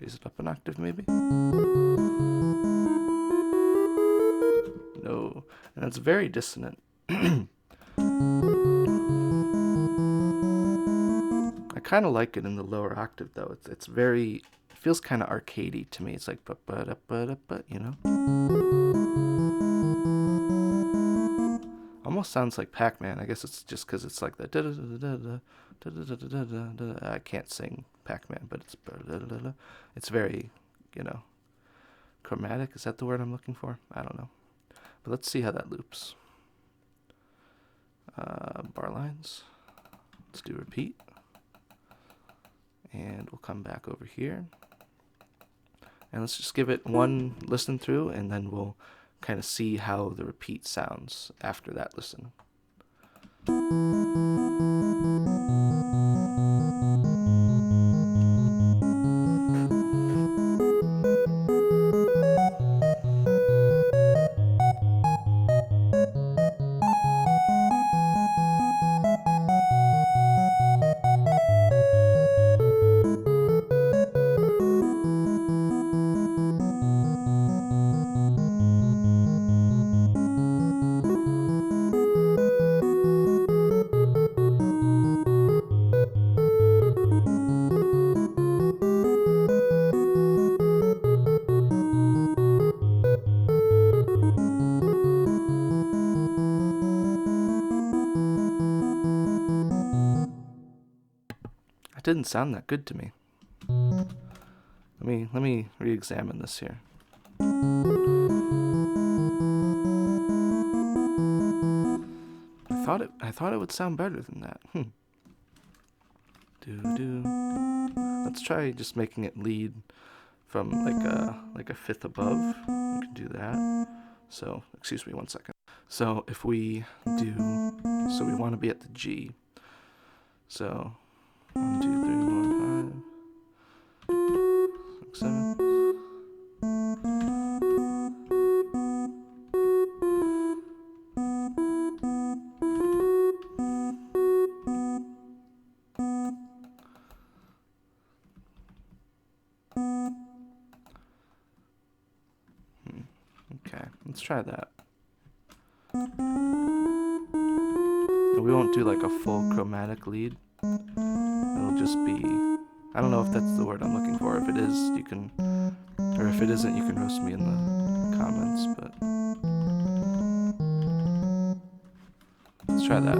Raise it up an octave, maybe? No. And it's very dissonant. I kind of like it in the lower octave, though. It's very... It feels kind of arcadey to me. It's like... You know? Almost sounds like Pac-Man. I guess it's just because it's like the... I can't sing Pac-Man, but it's very, you know, chromatic. Is that the word I'm looking for? I don't know. But let's see how that loops. Bar lines. Let's do repeat. And we'll come back over here. And let's just give it one listen through, and then we'll kind of see how the repeat sounds after that listen. It didn't sound that good to me. Let me re-examine this here. I thought it would sound better than that. Let's try just making it lead from like a fifth above. We can do that. So, excuse me 1 second. So if we do, so we want to be at the G. So 1, 2, 3, 4, 5, 6, 7. Okay, let's try that. And we won't do like a full chromatic lead. It'll just be, I don't know if that's the word I'm looking for. If it is, you can, or if it isn't, you can roast me in the comments, but let's try that.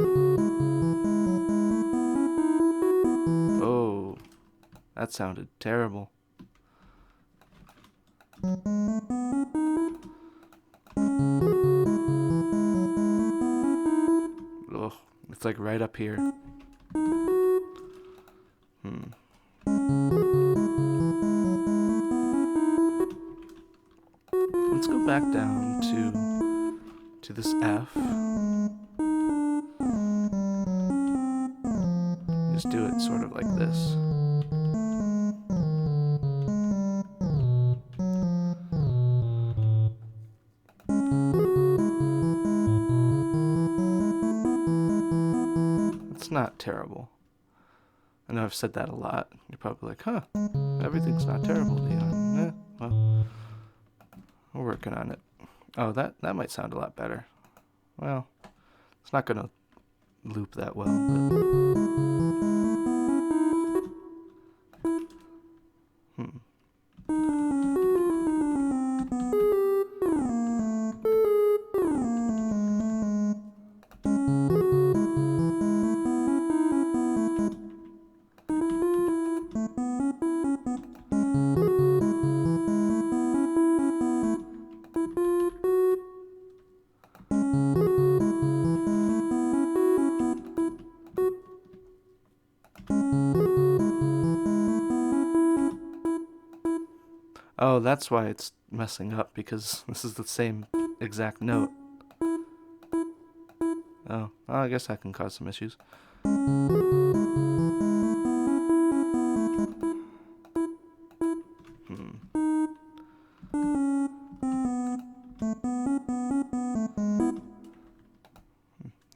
Oh, that sounded terrible. Ugh, it's like right up here. Let's go back down to this F. Just do it sort of like this. not terrible. I know I've said that a lot. You're probably like, huh, everything's not terrible, Dion. Well, we're working on it. Oh, that might sound a lot better. Well, it's not gonna loop that well, but oh, that's why it's messing up, because this is the same exact note. Oh, well, I guess that can cause some issues.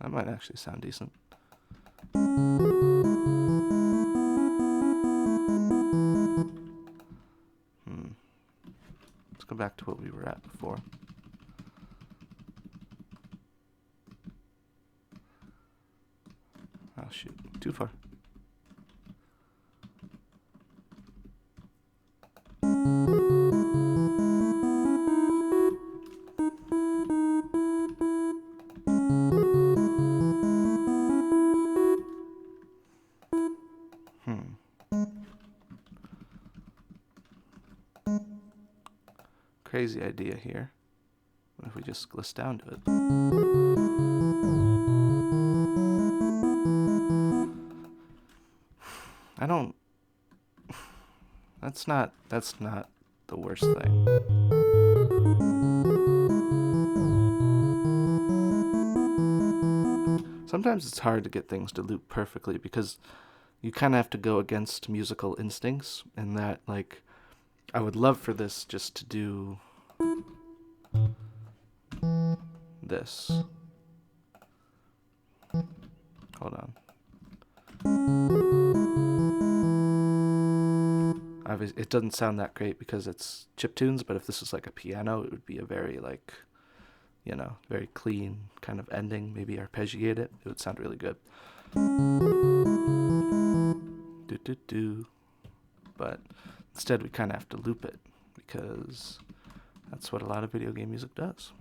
That might actually sound decent. Let's go back to what we were at before. Oh shoot, too far. Crazy idea here. What if we just list down to it? I don't... That's not the worst thing. Sometimes it's hard to get things to loop perfectly because you kind of have to go against musical instincts, and that, like, I would love for this just to do this. Hold on. Obviously, it doesn't sound that great because it's chiptunes, but if this was like a piano, it would be a very, like, you know, very clean kind of ending. Maybe arpeggiate it. It would sound really good. Do. But instead, we kind of have to loop it because that's what a lot of video game music does.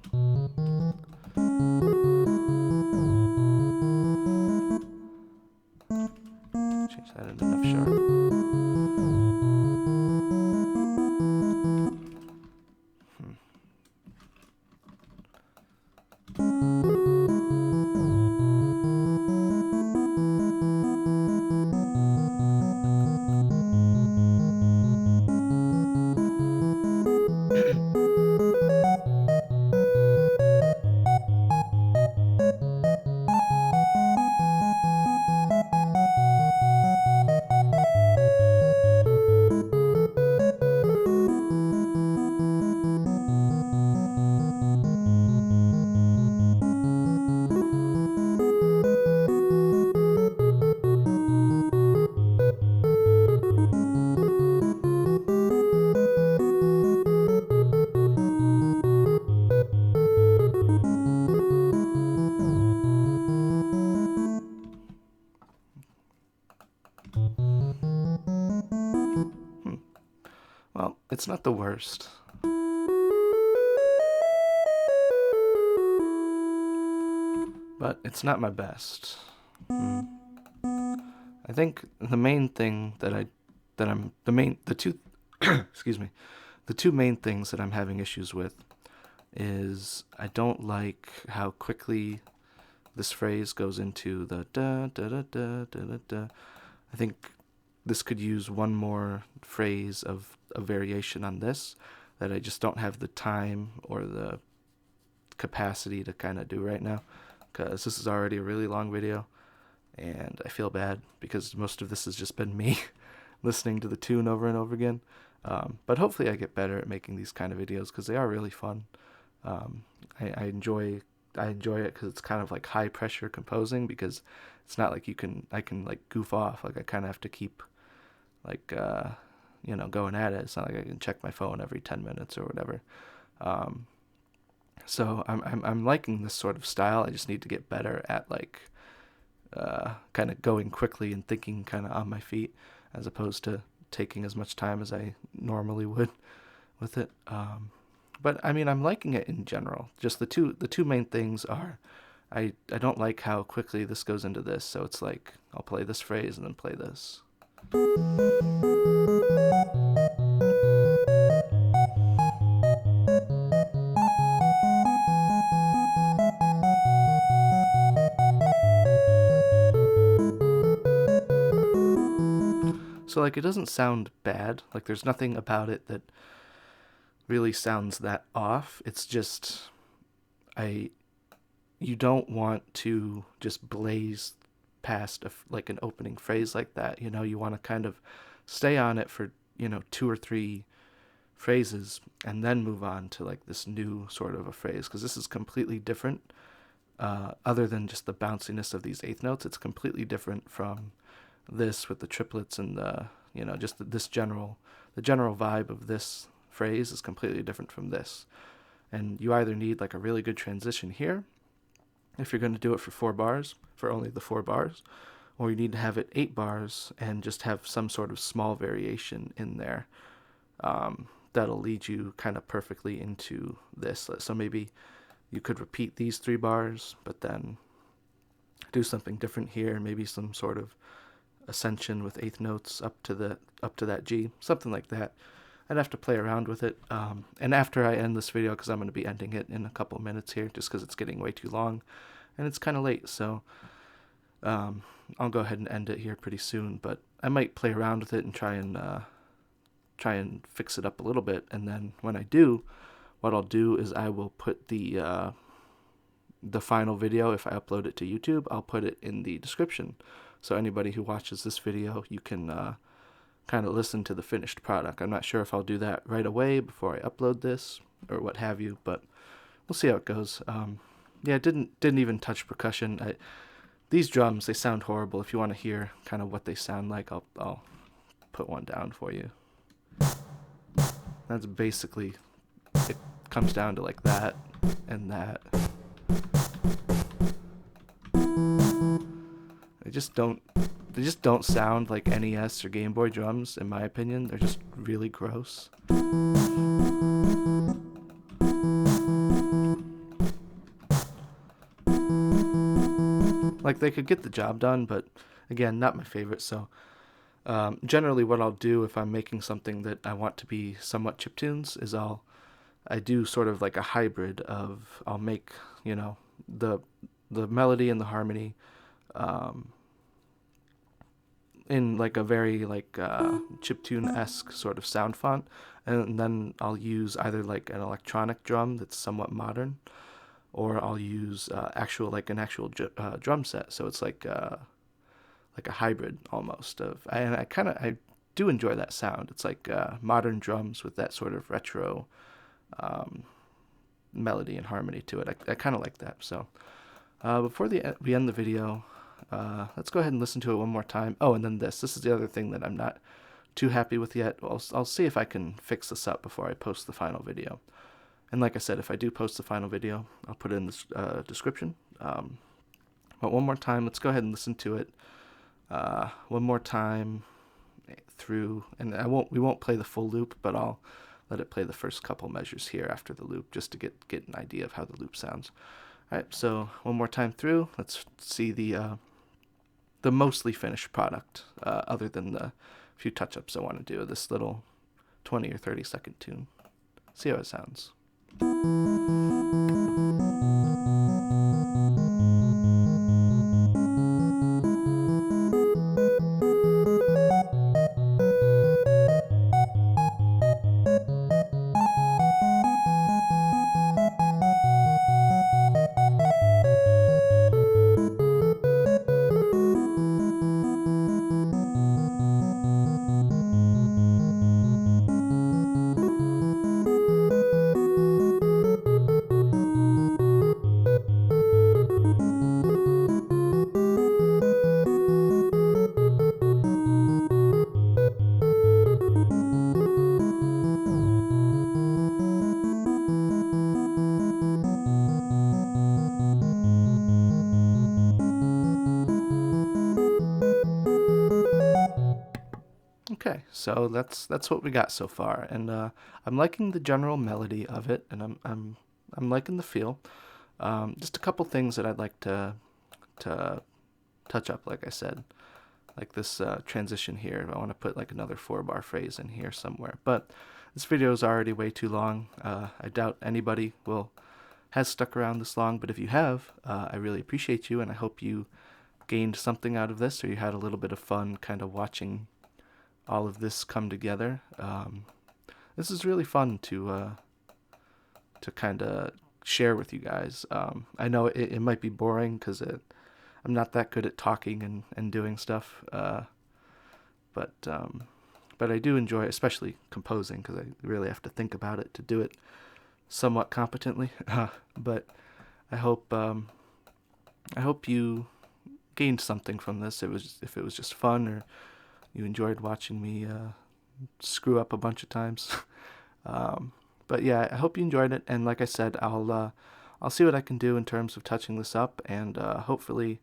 Change that into enough sharp. Well, it's not the worst. But it's not my best. I think the main thing excuse me, the two main things that I'm having issues with is I don't like how quickly this phrase goes into the da da da da da da da. I think this could use one more phrase of a variation on this that I just don't have the time or the capacity to kind of do right now, because this is already a really long video and I feel bad because most of this has just been me listening to the tune over and over again. But hopefully I get better at making these kind of videos because they are really fun. I enjoy I enjoy it because it's kind of like high pressure composing, because it's not like I can like goof off. Like I kind of have to keep like going at it. It's not like I can check my phone every 10 minutes or whatever. Um, so I'm liking this sort of style. I just need to get better at like kind of going quickly and thinking kind of on my feet, as opposed to taking as much time as I normally would with it. But I mean, I'm liking it in general. Just the two main things are, I don't like how quickly this goes into this. So it's like I'll play this phrase and then play this. So like it doesn't sound bad. Like there's nothing about it that really sounds that off. It's just I you don't want to just blaze past like an opening phrase like that. You want to kind of stay on it for two or three phrases and then move on to like this new sort of a phrase, because this is completely different. Other than just the bounciness of these eighth notes, it's completely different from this with the triplets and the just the general vibe of this phrase is completely different from this. And you either need like a really good transition here if you're going to do it for 4 bars, for only the 4 bars, or you need to have it 8 bars and just have some sort of small variation in there. That'll lead you kind of perfectly into this. So maybe you could repeat these 3 bars, but then do something different here, maybe some sort of ascension with eighth notes up to that G, something like that. I'd have to play around with it. And after I end this video, because I'm going to be ending it in a couple minutes here, just because it's getting way too long, and it's kind of late, so I'll go ahead and end it here pretty soon. But I might play around with it and try and fix it up a little bit. And then when I do, what I'll do is I will put the final video, if I upload it to YouTube, I'll put it in the description. So anybody who watches this video, you can kind of listen to the finished product. I'm not sure if I'll do that right away before I upload this or what have you, but we'll see how it goes. Yeah, didn't even touch percussion. These drums, they sound horrible. If you want to hear kind of what they sound like, I'll put one down for you. That's basically, it comes down to like that and that. They just don't sound like NES or Game Boy drums, in my opinion. They're just really gross. Like, they could get the job done, but again, not my favorite. So generally what I'll do if I'm making something that I want to be somewhat chiptunes is I do sort of like a hybrid of, I'll make the melody and the harmony in like a very like chiptune-esque sort of sound font, and then I'll use either like an electronic drum that's somewhat modern, or I'll use an actual drum set. So it's like a hybrid almost of, and I do enjoy that sound. It's like modern drums with that sort of retro melody and harmony to it. I kind of like that. So before we end the video, let's go ahead and listen to it one more time. Oh, and then this is the other thing that I'm not too happy with yet. I'll see if I can fix this up before I post the final video. And like I said, if I do post the final video, I'll put it in the description. But one more time, let's go ahead and listen to it one more time through. And we won't play the full loop, but I'll let it play the first couple measures here after the loop, just to get an idea of how the loop sounds. All right, so one more time through. Let's see the mostly finished product, other than the few touch-ups I want to do of this little 20 or 30 second tune. See how it sounds. So that's what we got so far, and I'm liking the general melody of it, and I'm liking the feel. Just a couple things that I'd like to touch up, like I said, like this transition here. I want to put like another 4-bar phrase in here somewhere, but this video is already way too long. I doubt anybody will has stuck around this long, but if you have, I really appreciate you, and I hope you gained something out of this, or you had a little bit of fun kind of watching all of this come together. This is really fun to kind of share with you guys. I know it might be boring because I'm not that good at talking and doing stuff, but but I do enjoy, especially composing, because I really have to think about it to do it somewhat competently. But I hope you gained something from this. If it was just fun, or you enjoyed watching me screw up a bunch of times. um, but yeah, I hope you enjoyed it. And like I said, I'll see what I can do in terms of touching this up, and hopefully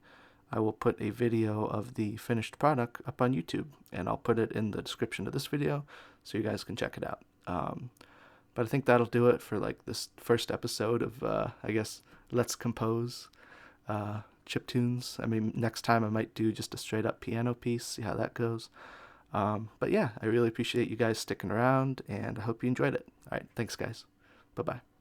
I will put a video of the finished product up on YouTube, and I'll put it in the description of this video so you guys can check it out. But I think that'll do it for like this first episode of I guess Let's Compose chiptunes. I mean, next time I might do just a straight up piano piece, see how that goes. But yeah, I really appreciate you guys sticking around, and I hope you enjoyed it. All right, thanks guys. Bye bye.